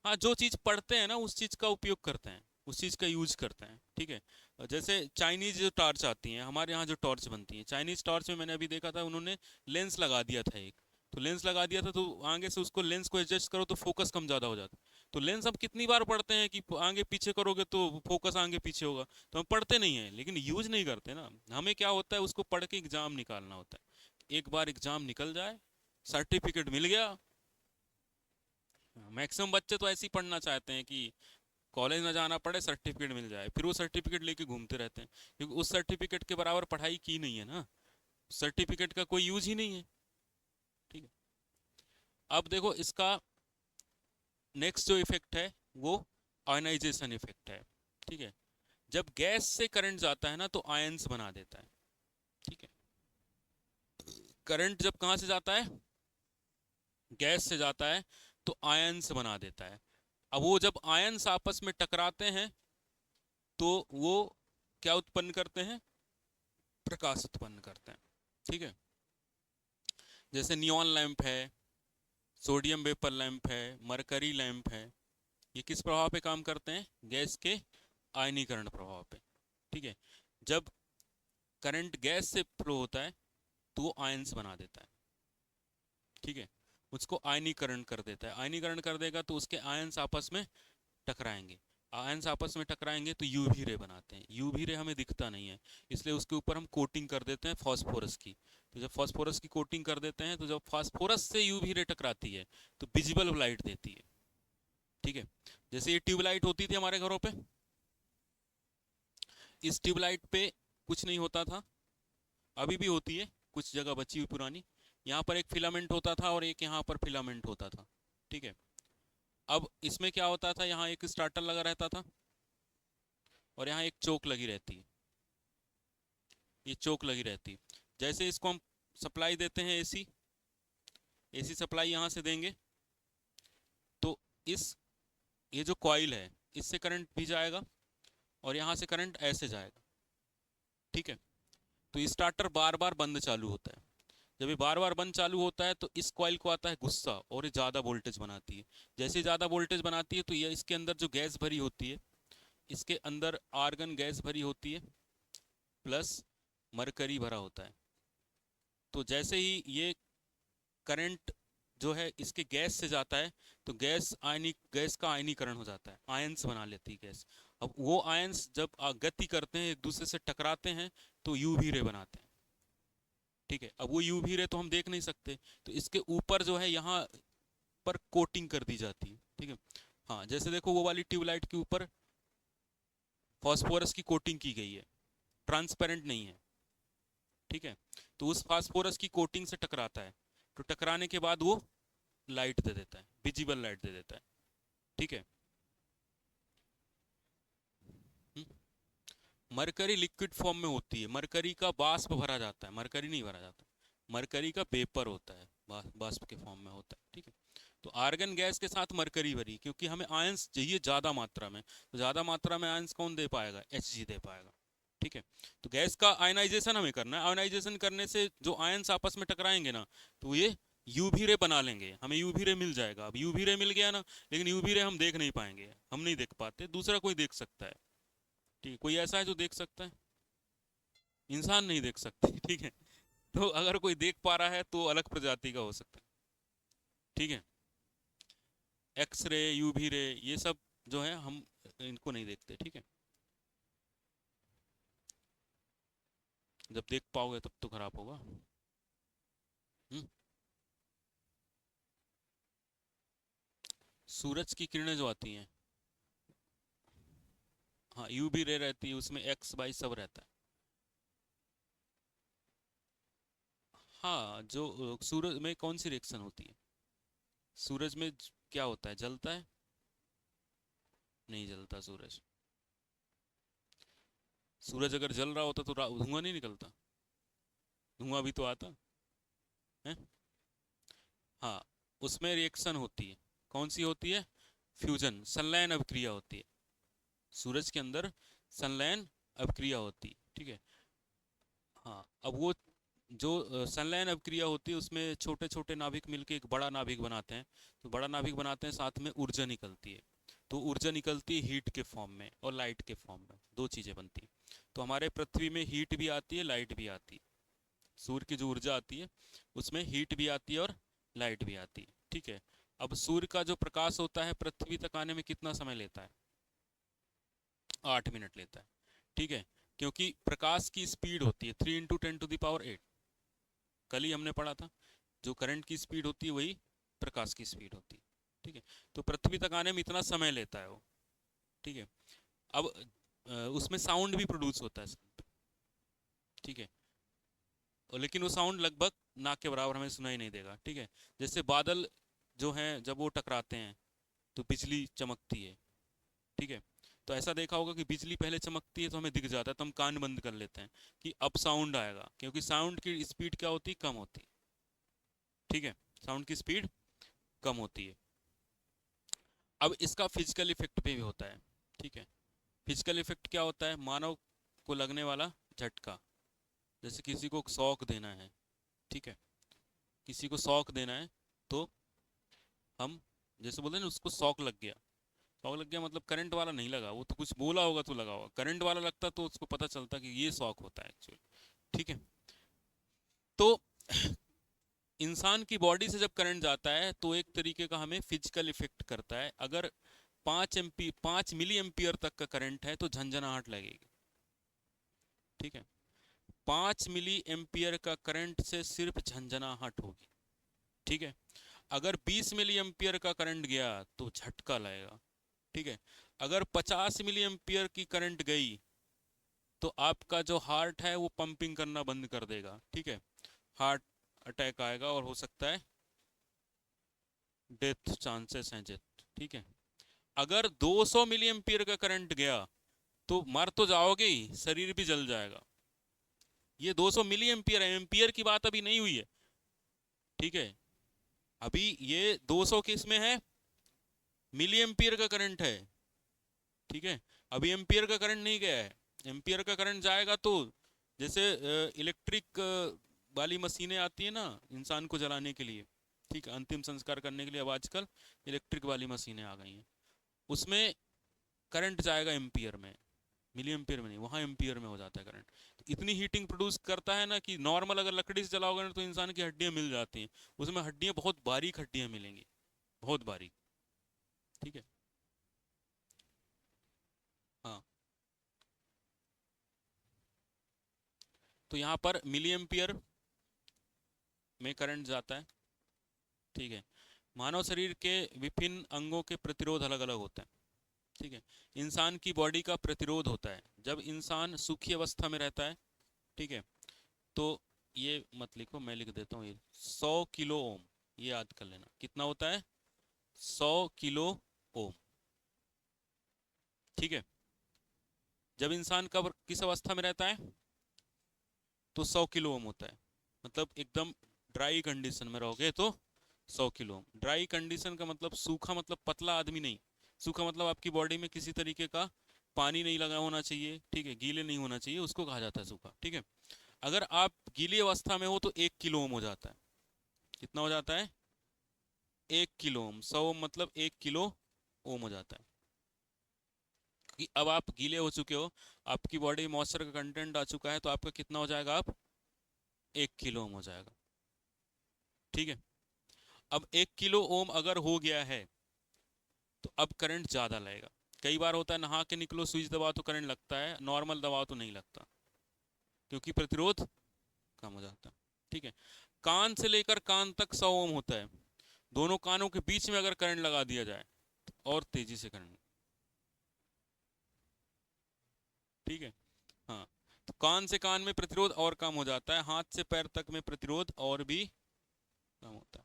S1: हाँ, जो चीज़ पढ़ते हैं ना उस चीज़ का उपयोग करते हैं, उस चीज़ का यूज करते हैं, ठीक है। जैसे चाइनीज जो टॉर्च आती हैं, हमारे यहाँ जो टॉर्च बनती है चाइनीज टॉर्च में, मैंने अभी देखा था उन्होंने लेंस लगा दिया था एक। तो लेंस लगा दिया था तो आगे से उसको लेंस को एडजस्ट करो तो फोकस कम ज़्यादा हो जाता है। तो लेंस हम कितनी बार पढ़ते हैं कि आगे पीछे करोगे तो फोकस आगे पीछे होगा। तो हम पढ़ते नहीं हैं लेकिन यूज नहीं करते ना। हमें क्या होता है, उसको पढ़ के एग्जाम निकालना होता है। एक बार एग्जाम निकल जाए, सर्टिफिकेट मिल गया। मैक्सिमम बच्चे तो ऐसे ही पढ़ना चाहते हैं कि कॉलेज ना जाना पड़े, सर्टिफिकेट मिल जाए, फिर वो सर्टिफिकेट लेके घूमते रहते हैं, क्योंकि उस सर्टिफिकेट के बराबर पढ़ाई की नहीं है ना। सर्टिफिकेट का कोई यूज ही नहीं है, ठीक है। अब देखो इसका नेक्स्ट जो इफेक्ट है वो आयनाइजेशन इफेक्ट है, ठीक है। जब गैस से करंट जाता है ना तो आयंस बना देता है, ठीक है। करंट जब कहाँ से जाता है, गैस से जाता है, तो आयंस बना देता है। अब वो जब आयंस आपस में टकराते हैं तो वो क्या उत्पन्न करते हैं, प्रकाश उत्पन्न करते हैं, ठीक है। जैसे नियॉन लैंप है, सोडियम वेपर लैंप है, मरकरी लैंप है, ये किस प्रभाव पे काम करते हैं, गैस के आयनीकरण प्रभाव पे, ठीक है। जब करंट गैस से फ्लो होता है तो वो आयंस बना देता है, ठीक है। उसको आयनीकरण कर देता है, आयनीकरण कर देगा तो उसके आयंस आपस में टकराएंगे। आयंस आपस में टकराएंगे तो यूवी रे बनाते हैं। यूवी रे हमें दिखता नहीं है, इसलिए उसके ऊपर हम कोटिंग कर देते हैं फास्फोरस की। तो जब फास्फोरस की कोटिंग कर देते हैं तो जब फास्फोरस से यूवी रे टकराती है तो विजिबल लाइट देती है, ठीक है। जैसे ये ट्यूबलाइट होती थी हमारे घरों पे, इस ट्यूबलाइट पे कुछ नहीं होता था, अभी भी होती है कुछ जगह बची हुई पुरानी। यहाँ पर एक फिलामेंट होता था और एक यहाँ पर फिलामेंट होता था, ठीक है। अब इसमें क्या होता था, यहाँ एक स्टार्टर लगा रहता था और यहाँ एक चोक लगी रहती है, ये चोक लगी रहती है। जैसे इसको हम सप्लाई देते हैं, एसी, एसी सप्लाई यहाँ से देंगे तो इस ये जो कॉइल है इससे करंट भी जाएगा और यहाँ से करंट ऐसे जाएगा, ठीक है। तो स्टार्टर बार बार बंद चालू होता है। जब ये बार बार बंद चालू होता है तो इस कॉइल को आता है गुस्सा और ये ज़्यादा वोल्टेज बनाती है। जैसे ज़्यादा वोल्टेज बनाती है तो ये इसके अंदर जो गैस भरी होती है, इसके अंदर आर्गन गैस भरी होती है प्लस मरकरी भरा होता है। तो जैसे ही ये करंट जो है इसके गैस से जाता है तो गैस का आयनीकरण हो जाता है, आयंस बना लेती है गैस। अब वो आयंस जब गति करते हैं, एक दूसरे से टकराते हैं तो यूवी रे बनाते हैं, ठीक है। अब वो यूवी रे तो हम देख नहीं सकते, तो इसके ऊपर जो है यहाँ पर कोटिंग कर दी जाती है, ठीक है। हाँ, जैसे देखो वो वाली ट्यूबलाइट के ऊपर फास्फोरस की कोटिंग की गई है, ट्रांसपेरेंट नहीं है, ठीक है। तो उस फास्फोरस की कोटिंग से टकराता है, तो टकराने के बाद वो लाइट दे देता है, विजिबल लाइट दे देता है, ठीक है। मरकरी लिक्विड फॉर्म में होती है, मरकरी का वाष्प भरा जाता है, मरकरी नहीं भरा जाता, मरकरी का वेपर होता है, वाष्प के फॉर्म में होता है, ठीक है। तो आर्गन गैस के साथ मरकरी भरी, क्योंकि हमें आयंस चाहिए ज़्यादा मात्रा में, तो ज़्यादा मात्रा में आयंस कौन दे पाएगा, Hg दे पाएगा, ठीक है। तो गैस का आयनाइजेशन हमें करना है, आयनाइजेशन करने से जो आयंस आपस में टकराएंगे ना तो ये यूवी रे बना लेंगे, हमें यूवी रे मिल जाएगा। अब यूवी रे मिल गया ना, लेकिन यूवी रे हम देख नहीं पाएंगे, हम नहीं देख पाते, दूसरा कोई देख सकता है, ठीक है। कोई ऐसा है जो देख सकता है, इंसान नहीं देख सकते ठीक है। तो अगर कोई देख पा रहा है तो अलग प्रजाति का हो सकता है, ठीक है। एक्स रे, यूवी रे, ये सब जो है हम इनको नहीं देखते, ठीक है। जब देख पाओगे तब तो खराब होगा। सूरज की किरणें जो आती हैं, हाँ यूवी रे रहती है, उसमें एक्स वाई सब रहता है। हाँ, जो सूरज में कौन सी रिएक्शन होती है, सूरज में क्या होता है, जलता है, नहीं जलता सूरज। सूरज अगर जल रहा होता तो धुआं नहीं निकलता, धुआं भी तो आता है। हाँ, उसमें रिएक्शन होती है, कौन सी होती है, फ्यूजन, संलयन अभिक्रिया होती है, सूरज के अंदर संलयन अभिक्रिया होती है, ठीक है। हाँ, अब वो जो संलयन अभिक्रिया होती है उसमें छोटे छोटे नाभिक मिलकर एक बड़ा नाभिक बनाते हैं। तो बड़ा नाभिक बनाते हैं, साथ में ऊर्जा निकलती है। तो ऊर्जा निकलती है हीट के फॉर्म में और लाइट के फॉर्म में, दो चीज़ें बनती हैं। तो हमारे पृथ्वी में हीट भी आती है, लाइट भी आती है। सूर्य की जो ऊर्जा आती है उसमें हीट भी आती है और लाइट भी आती है। ठीक है। अब सूर्य का जो प्रकाश होता है पृथ्वी तक आने में कितना समय लेता है? 8 मिनट लेता है। ठीक है। क्योंकि प्रकाश की स्पीड होती है 3 × 10⁸। कल ही हमने पढ़ा था, जो करंट की स्पीड होती है वही प्रकाश की स्पीड होती है। ठीक है। तो पृथ्वी तक आने में इतना समय लेता है वो। ठीक है। अब उसमें साउंड भी प्रोड्यूस होता है sun पे। ठीक है। और लेकिन वो साउंड लगभग ना के बराबर हमें सुनाई नहीं देगा। ठीक है। जैसे बादल जो हैं जब वो टकराते हैं तो बिजली चमकती है। ठीक है। तो ऐसा देखा होगा कि बिजली पहले चमकती है तो हमें दिख जाता है, तो हम कान बंद कर लेते हैं कि अब साउंड आएगा, क्योंकि साउंड की स्पीड क्या होती है? कम होती है। ठीक है। साउंड की स्पीड कम होती है। अब इसका फिजिकल इफेक्ट पे भी होता है। ठीक है। फिजिकल इफेक्ट क्या होता है? मानव को लगने वाला झटका, जैसे किसी को शॉक देना है। ठीक है। किसी को शॉक देना है तो हम जैसे बोलते हैं ना, उसको शॉक लग गया। शॉक लग गया मतलब करंट वाला नहीं लगा, वो तो कुछ बोला होगा तो लगा होगा। करंट वाला लगता तो उसको पता चलता कि ये शॉक होता है एक्चुअली। ठीक है। तो इंसान की बॉडी से जब करंट जाता है तो एक तरीके का हमें फिजिकल इफेक्ट करता है। अगर 5 मिली एम्पियर तक का करंट है तो झंझनाहट लगेगी। ठीक है। 5 मिली एम्पियर का करंट से सिर्फ झंझनाहट होगी। ठीक है। अगर 20 मिली एम्पियर का करंट गया तो झटका लगेगा। ठीक है। अगर 50 मिली एम्पियर की करंट गई तो आपका जो हार्ट है वो पंपिंग करना बंद कर देगा। ठीक है। हार्ट अटैक आएगा और हो सकता है डेथ चांसेस हैं डेथ। ठीक है। अगर 200 मिली एम्पियर का करंट गया तो मर तो जाओगे ही, शरीर भी जल जाएगा। ये 200 मिली एम्पियर है, एम्पियर की बात अभी नहीं हुई है। ठीक है। अभी ये 200 किस में है? मिली एम्पियर का करंट है। ठीक है। अभी एम्पियर का करंट नहीं गया है। एम्पियर का करंट जाएगा तो जैसे इलेक्ट्रिक वाली मशीनें आती है ना इंसान को जलाने के लिए, ठीक है, अंतिम संस्कार करने के लिए अब आजकल इलेक्ट्रिक वाली मशीनें आ गई हैं, उसमें करंट जाएगा एम्पियर में, मिली एम्पियर में नहीं, वहाँ एम्पियर में हो जाता है करंट। तो इतनी हीटिंग प्रोड्यूस करता है ना कि नॉर्मल अगर लकड़ी से जलाओगे ना तो इंसान की हड्डियाँ मिल जाती हैं, उसमें हड्डियाँ बहुत बारीक हड्डियाँ मिलेंगी, बहुत बारीक। ठीक है। हाँ। तो यहाँ पर मिली एम्पियर में करंट जाता है। ठीक है। मानव शरीर के विभिन्न अंगों के प्रतिरोध अलग अलग होते हैं। ठीक है। इंसान की बॉडी का प्रतिरोध होता है जब इंसान सूखी अवस्था में रहता है। ठीक है। तो ये मत लिखो, मैं लिख देता हूँ, ये 100 किलो ओम, ये याद कर लेना कितना होता है, 100 किलो ओम। ठीक है। जब इंसान कब किस अवस्था में रहता है तो 100 किलो ओम होता है, मतलब एकदम ड्राई कंडीशन में रहोगे तो 100 किलो। ड्राई कंडीशन का मतलब सूखा मतलब पतला आदमी नहीं, सूखा मतलब आपकी बॉडी में किसी तरीके का पानी नहीं लगा होना चाहिए। ठीक है। गीले नहीं होना चाहिए, उसको कहा जाता है सूखा। ठीक है। अगर आप गीली अवस्था में हो तो 1 किलो ओम हो जाता है। कितना हो जाता है? 1 किलो ओम। 100 ओम मतलब 1 किलो ओम हो जाता है। कि अब आप गीले हो चुके हो, आपकी बॉडी में मॉइस्चर का कंटेंट आ चुका है, तो आपका कितना हो जाएगा? आप 1 किलो ओम हो जाएगा। ठीक है। अब 1 किलो ओम अगर हो गया है तो अब करंट ज़्यादा लगेगा। कई बार होता है नहा के निकलो स्विच दबाओ तो करंट लगता है, नॉर्मल दबाओ तो नहीं लगता, क्योंकि प्रतिरोध कम हो जाता है। ठीक है। कान से लेकर कान तक 100 ओम होता है। दोनों कानों के बीच में अगर करंट लगा दिया जाए तो और तेजी से करंट। ठीक है। हाँ। तो कान से कान में प्रतिरोध और कम हो जाता है, हाथ से पैर तक में प्रतिरोध और भी कम होता है।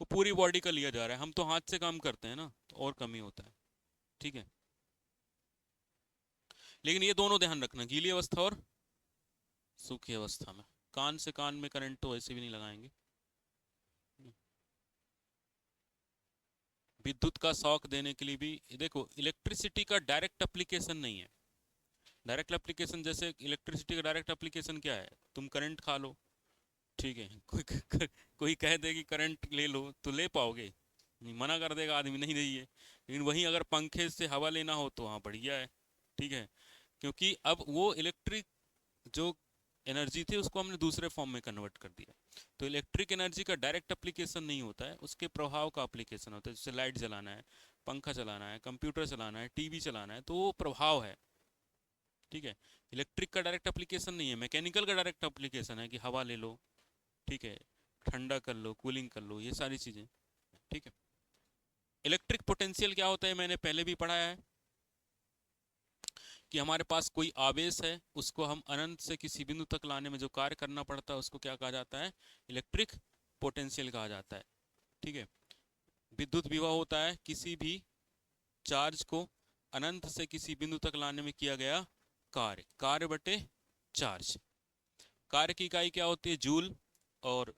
S1: वो पूरी बॉडी का लिया जा रहा है, हम तो हाथ से काम करते हैं ना, तो और कम ही होता है। ठीक है। लेकिन ये दोनों ध्यान रखना, गीली अवस्था और सूखी अवस्था में कान से कान में करंट तो वैसे भी नहीं लगाएंगे। विद्युत का शॉक देने के लिए भी देखो, इलेक्ट्रिसिटी का डायरेक्ट एप्लीकेशन नहीं है। डायरेक्ट एप्लीकेशन जैसे इलेक्ट्रिसिटी का डायरेक्ट एप्लीकेशन क्या है? तुम करंट खा लो, ठीक है। कोई कह दे कि करंट ले लो तो ले पाओगे नहीं, मना कर देगा आदमी नहीं रही है। लेकिन वहीं अगर पंखे से हवा लेना हो तो हाँ बढ़िया है। ठीक है, क्योंकि अब वो इलेक्ट्रिक जो एनर्जी थी उसको हमने दूसरे फॉर्म में कन्वर्ट कर दिया। तो इलेक्ट्रिक एनर्जी का डायरेक्ट एप्लीकेशन नहीं होता है, उसके प्रभाव का एप्लीकेशन होता है। जैसे लाइट जलाना है, पंखा चलाना है, कंप्यूटर चलाना है, टीवी चलाना है, तो वो प्रभाव है। ठीक है, इलेक्ट्रिक का डायरेक्ट एप्लीकेशन नहीं है, मैकेनिकल का डायरेक्ट एप्लीकेशन है कि हवा ले लो, ठीक है, ठंडा कर लो, कूलिंग कर लो, ये सारी चीज़ें। ठीक है, इलेक्ट्रिक पोटेंशियल क्या होता है मैंने पहले भी पढ़ाया है कि हमारे पास कोई आवेश है, उसको हम अनंत से किसी बिंदु तक लाने में जो कार्य करना पड़ता है उसको क्या कहा जाता है, इलेक्ट्रिक पोटेंशियल कहा जाता है। ठीक है, विद्युत विभव होता है किसी भी चार्ज को अनंत से किसी बिंदु तक लाने में किया गया कार्य, कार्य बटे चार्ज। कार्य की इकाई क्या होती है, जूल, और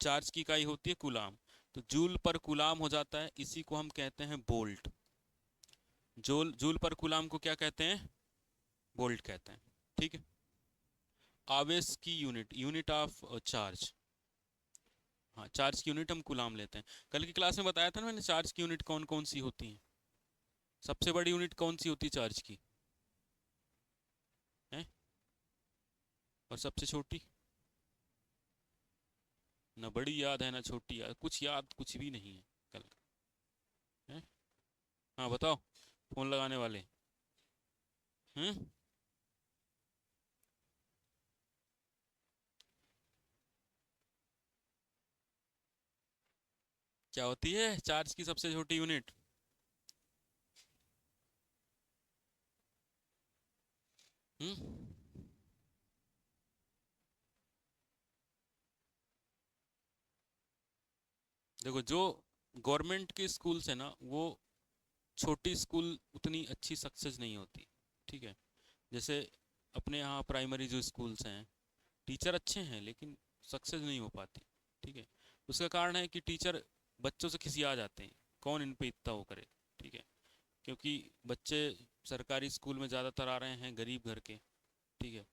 S1: चार्ज की इकाई होती है कूलाम। तो जूल पर कूलाम हो जाता है, इसी को हम कहते हैं वोल्ट। जूल जूल पर कूलाम को क्या कहते हैं, वोल्ट कहते हैं। ठीक है, आवेश की यूनिट, यूनिट ऑफ चार्ज। हाँ, चार्ज की यूनिट हम कूलाम लेते हैं। कल की क्लास में बताया था ना मैंने, चार्ज की यूनिट कौन कौन सी होती है। सबसे बड़ी यूनिट कौन सी होती है चार्ज की है, और सबसे छोटी। ना बड़ी याद है ना छोटी याद, कुछ याद कुछ भी नहीं है कल का है। हाँ बताओ, फोन लगाने वाले हैं। क्या होती है चार्ज की सबसे छोटी यूनिट। हम्म, देखो जो गवर्नमेंट के स्कूल्स है ना, वो छोटी स्कूल उतनी अच्छी सक्सेस नहीं होती। ठीक है, जैसे अपने यहाँ प्राइमरी जो स्कूल्स हैं, टीचर अच्छे हैं लेकिन सक्सेस नहीं हो पाती। ठीक है, उसका कारण है कि टीचर बच्चों से खिसिया जाते हैं, कौन इन पे इतना वो करे। ठीक है, क्योंकि बच्चे सरकारी स्कूल में ज़्यादातर आ रहे हैं गरीब घर के। ठीक है,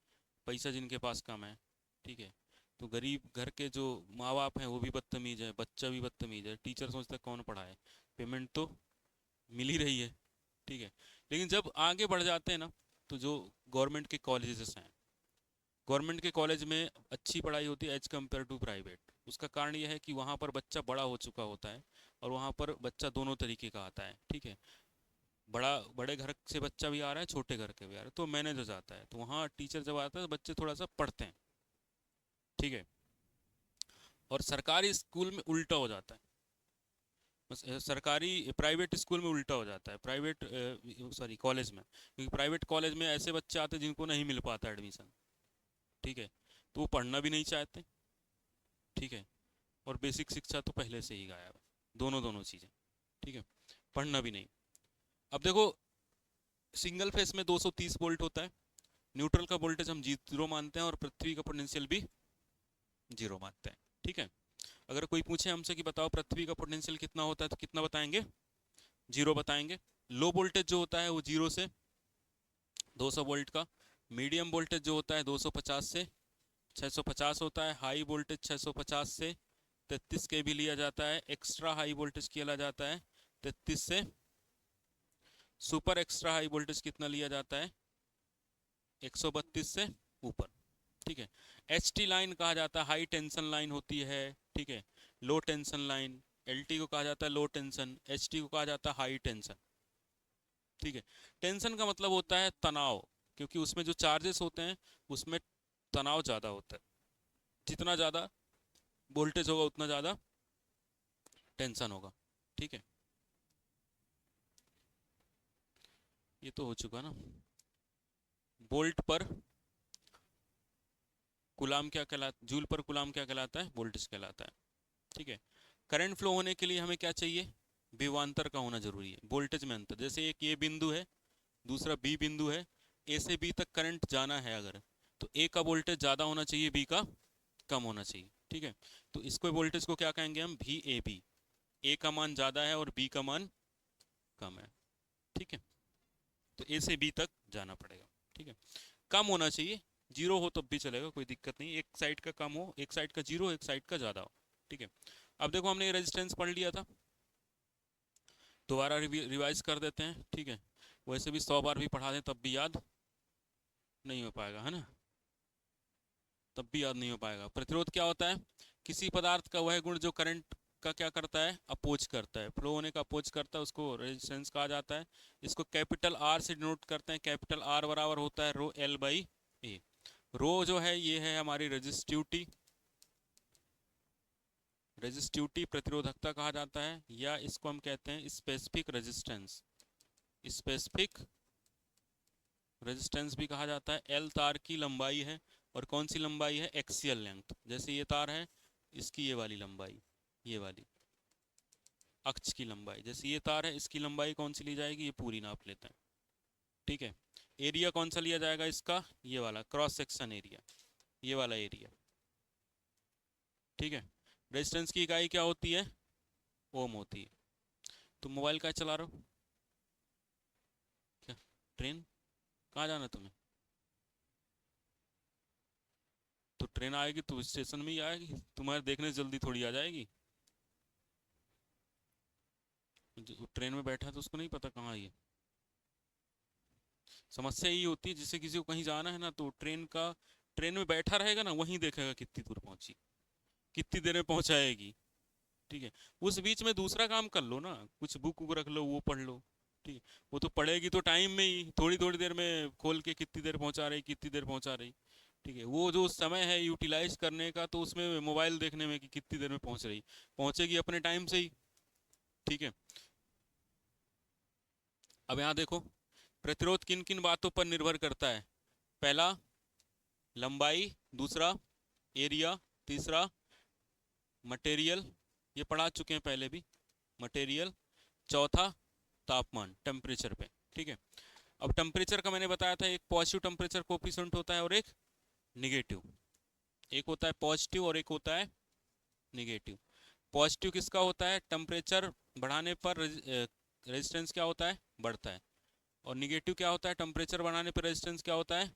S1: पैसा जिनके पास कम है। ठीक है, तो गरीब घर के जो माँ बाप हैं वो भी बदतमीज है, बच्चा भी बदतमीज है, टीचर सोचता है कौन पढ़ाए, पेमेंट तो मिल ही रही है। ठीक है, लेकिन जब आगे बढ़ जाते हैं ना, तो जो गवर्नमेंट के कॉलेजेस हैं, गवर्नमेंट के कॉलेज में अच्छी पढ़ाई होती है एज कम्पेयर टू प्राइवेट। उसका कारण यह है कि वहाँ पर बच्चा बड़ा हो चुका होता है, और वहाँ पर बच्चा दोनों तरीके का आता है। ठीक है, बड़ा बड़े घर से बच्चा भी आ रहा है, छोटे घर के भी आ रहा है, तो मैनेज हो जाता है। तो वहाँ टीचर जब आता है तो बच्चे थोड़ा सा पढ़ते हैं। ठीक है, और सरकारी स्कूल में उल्टा हो जाता है। सरकारी प्राइवेट स्कूल में उल्टा हो जाता है, प्राइवेट सॉरी कॉलेज में, क्योंकि प्राइवेट कॉलेज में ऐसे बच्चे आते हैं जिनको नहीं मिल पाता एडमिशन। ठीक है, तो वो पढ़ना भी नहीं चाहते। ठीक है, और बेसिक शिक्षा तो पहले से ही गायब है, दोनों दोनों चीज़ें। ठीक है, पढ़ना भी नहीं। अब देखो, सिंगल फेस में 230 वोल्ट होता है, न्यूट्रल का वोल्टेज हम जीरो मानते हैं, और पृथ्वी का पोटेंशियल भी जीरो मानते हैं। ठीक है, अगर कोई पूछे हमसे कि बताओ पृथ्वी का पोटेंशियल कितना होता है, तो कितना बताएंगे, जीरो बताएंगे। लो वोल्टेज जो होता है वो 0 से 200 वोल्ट का, मीडियम वोल्टेज जो होता है 250 से 650 होता है, हाई वोल्टेज 650 से 33 के भी लिया जाता है, एक्स्ट्रा हाई वोल्टेज किया जाता है 33 से, सुपर एक्स्ट्रा हाई वोल्टेज कितना लिया जाता है 132 से ऊपर। ठीक है, एच टी लाइन कहा जाता है, हाई टेंशन लाइन होती है। ठीक है, लो टेंशन लाइन, एल टी को कहा जाता है लो टेंशन, एच टी को कहा जाता है हाई टेंशन। ठीक है, टेंशन का मतलब होता है तनाव, क्योंकि उसमें जो चार्जेस होते हैं उसमें तनाव ज़्यादा होता है, जितना ज़्यादा वोल्टेज होगा उतना ज़्यादा टेंशन होगा। ठीक है, ये तो हो चुका ना। वोल्ट पर गुलाम क्या कहलाता, जूल पर गुलाम क्या कहलाता है, वोल्टेज कहलाता है। ठीक है, करंट फ्लो होने के लिए हमें क्या चाहिए, विभवांतर का होना जरूरी है, वोल्टेज में अंतर। जैसे एक ये बिंदु है, दूसरा बी बिंदु है, ए से बी तक करंट जाना है अगर, तो ए का वोल्टेज ज़्यादा होना चाहिए, बी का कम होना चाहिए। ठीक है, तो इसको वोल्टेज को क्या कहेंगे हम, वी ए बी। ए का मान ज़्यादा है और बी का मान कम है। ठीक है, तो ए से बी तक जाना पड़ेगा। ठीक है, कम होना चाहिए, जीरो हो तब भी चलेगा, कोई दिक्कत नहीं, एक साइड का कम हो, एक साइड का जीरो, एक साइड का ज़्यादा हो, ठीक है। अब देखो हमने ये रेजिस्टेंस पढ़ लिया था, दोबारा रिवाइज कर देते हैं, ठीक है। वैसे भी 100 बार भी पढ़ा दें तब भी याद नहीं हो पाएगा, है ना, तब भी याद नहीं हो पाएगा। प्रतिरोध क्या होता है? किसी पदार्थ का वह गुण जो करंट का क्या करता है, अपोज करता है, फ्लो होने का अपोज करता है, उसको रेजिस्टेंस कहा जाता है। इसको कैपिटल आर से डिनोट करते हैं, कैपिटल आर बराबर होता है रो एल बाई ए। रो जो है ये है हमारी रेजिस्टिविटी, रेजिस्टिविटी प्रतिरोधकता कहा जाता है, या इसको हम कहते हैं स्पेसिफिक रेजिस्टेंस, स्पेसिफिक रेजिस्टेंस भी कहा जाता है। एल तार की लंबाई है, और कौन सी लंबाई है? एक्सियल लेंथ, जैसे ये तार है इसकी ये वाली लंबाई, ये वाली अक्ष की लंबाई, जैसे ये तार है इसकी लंबाई कौन सी ली जाएगी, ये पूरी नाप लेते हैं, ठीक है। एरिया कौन सा लिया जाएगा इसका? ये वाला क्रॉस सेक्शन एरिया, ये वाला एरिया, ठीक है। रेजिस्टेंस की इकाई क्या होती है? ओम होती है। तुम मोबाइल का चला रहे हो क्या? ट्रेन, कहाँ जाना है तुम्हें? तो ट्रेन आएगी तो स्टेशन में ही आएगी, तुम्हारे देखने से जल्दी थोड़ी आ जाएगी। जो ट्रेन में बैठा है तो उसको नहीं पता कहाँ है ये। समस्या यही होती है, जिससे किसी को कहीं जाना है ना, तो ट्रेन में बैठा रहेगा ना, वहीं देखेगा कितनी दूर पहुंची, कितनी देर में पहुंचाएगी, ठीक है। उस बीच में दूसरा काम कर लो ना, कुछ बुक वुक रख लो, वो पढ़ लो, ठीक है। वो तो पढ़ेगी तो टाइम में ही, थोड़ी थोड़ी देर में खोल के कितनी देर पहुंचा रही, कितनी देर पहुंचा रही, ठीक है। वो जो समय है यूटिलाइज करने का, तो उसमें मोबाइल देखने में कि कितनी देर में पहुंच रही, पहुंचेगी अपने टाइम से ही, ठीक है। अब यहाँ देखो, प्रतिरोध किन किन बातों पर निर्भर करता है? पहला लंबाई, दूसरा एरिया, तीसरा मटेरियल, ये पढ़ा चुके हैं पहले भी, मटेरियल, चौथा तापमान, टेम्परेचर पे, ठीक है। अब टेम्परेचर का मैंने बताया था, एक पॉजिटिव टेम्परेचर कोफिशिएंट होता है और एक निगेटिव, एक होता है पॉजिटिव और एक होता है निगेटिव। पॉजिटिव किसका होता है? टेम्परेचर बढ़ाने पर रेजिस्टेंस क्या होता है? बढ़ता है। और निगेटिव क्या होता है? टेम्परेचर बढ़ाने पर रेजिस्टेंस क्या होता है?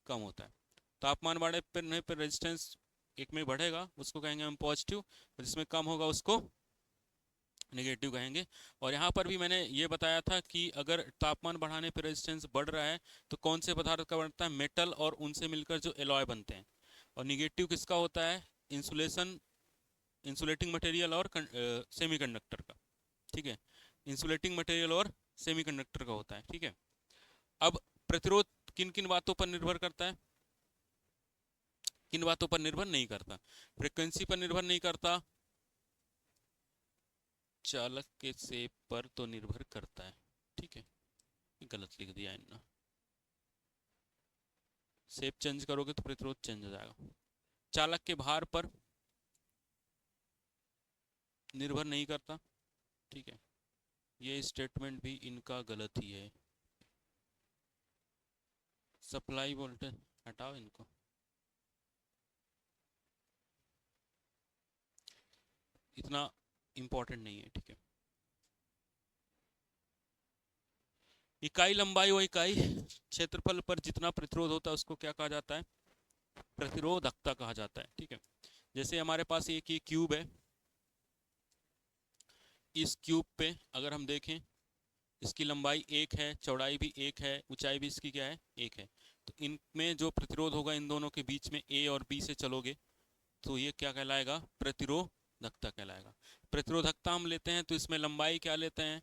S1: कम होता है। तापमान बढ़ने पर रेजिस्टेंस एक में बढ़ेगा, उसको कहेंगे हम पॉजिटिव, और जिसमें कम होगा उसको नेगेटिव कहेंगे। और यहाँ पर भी मैंने ये बताया था कि अगर तापमान बढ़ाने पर रेजिस्टेंस बढ़ रहा है तो कौन से पदार्थ का बनता है? मेटल, और उनसे मिलकर जो एलॉय बनते हैं। और निगेटिव किसका होता है? इंसुलेशन, इंसुलेटिंग मटेरियल और सेमीकंडक्टर का, ठीक है। इंसुलेटिंग मटेरियल और सेमीकंडक्टर का होता है, ठीक है। अब प्रतिरोध किन किन बातों पर निर्भर करता है? किन बातों पर निर्भर नहीं करता? फ्रीक्वेंसी पर निर्भर नहीं करता, चालक के शेप पर तो निर्भर करता है, ठीक है। गलत लिख दिया इन्होंने, शेप चेंज करोगे तो प्रतिरोध चेंज हो जाएगा। चालक के भार पर निर्भर नहीं करता, ठीक है। ये स्टेटमेंट भी इनका गलत ही है। सप्लाई वोल्टेज हटाओ इनको, इतना इंपॉर्टेंट नहीं है, ठीक है। इकाई लंबाई और इकाई क्षेत्रफल पर जितना प्रतिरोध होता है उसको क्या कहा जाता है? प्रतिरोधकता कहा जाता है, ठीक है। जैसे हमारे पास एक ये क्यूब है, इस क्यूब पे अगर हम देखें, इसकी लंबाई एक है, चौड़ाई भी एक है, ऊंचाई भी इसकी क्या है? एक है। तो इनमें जो प्रतिरोध होगा इन दोनों के बीच में, ए और बी से चलोगे तो ये क्या कहलाएगा? प्रतिरोधकता कहलाएगा। प्रतिरोधकता हम लेते हैं तो इसमें लंबाई क्या लेते हैं?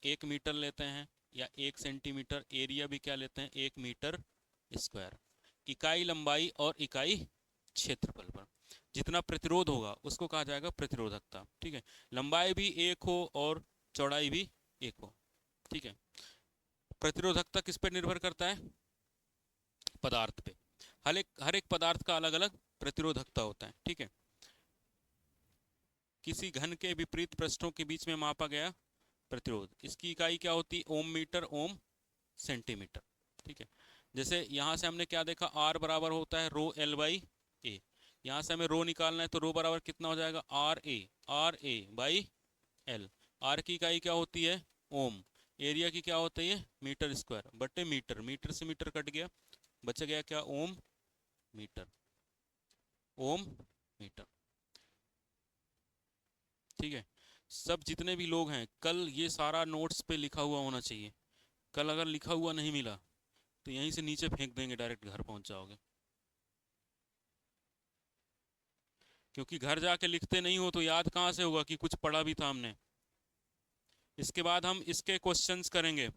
S1: 1 मीटर लेते हैं, या 1 सेंटीमीटर। एरिया भी क्या लेते हैं? 1 मीटर स्क्वायर। इकाई लंबाई और इकाई क्षेत्रफल पर जितना प्रतिरोध होगा उसको कहा जाएगा प्रतिरोधकता, ठीक है। लंबाई भी एक हो और चौड़ाई भी एक हो, ठीक है। प्रतिरोधकता किस पर निर्भर करता है? पदार्थ पे। हर एक पदार्थ का अलग अलग प्रतिरोधकता होता है, ठीक है। किसी घन के विपरीत पृष्ठों के बीच में मापा गया प्रतिरोध, इसकी इकाई क्या होती है? ओम मीटर, ओम सेंटीमीटर, ठीक है। जैसे यहाँ से हमने क्या देखा? आर बराबर होता है रो एल बाई ए। यहाँ से हमें रो निकालना है तो रो बराबर कितना हो जाएगा? R A by L. R की इकाई क्या होती है? ओम। एरिया की क्या होती है? मीटर स्क्वायर बटे मीटर, मीटर से मीटर कट गया, बच गया क्या, ओम मीटर, ओम मीटर। ठीक है, सब जितने भी लोग हैं कल ये सारा नोट्स पे लिखा हुआ होना चाहिए। कल अगर लिखा हुआ नहीं मिला तो यहीं से नीचे फेंक देंगे, डायरेक्ट घर पहुंच जाओगे। क्योंकि घर जाके लिखते नहीं हो तो याद कहाँ से होगा कि कुछ पढ़ा भी था हमने। इसके बाद हम इसके क्वेश्चंस करेंगे।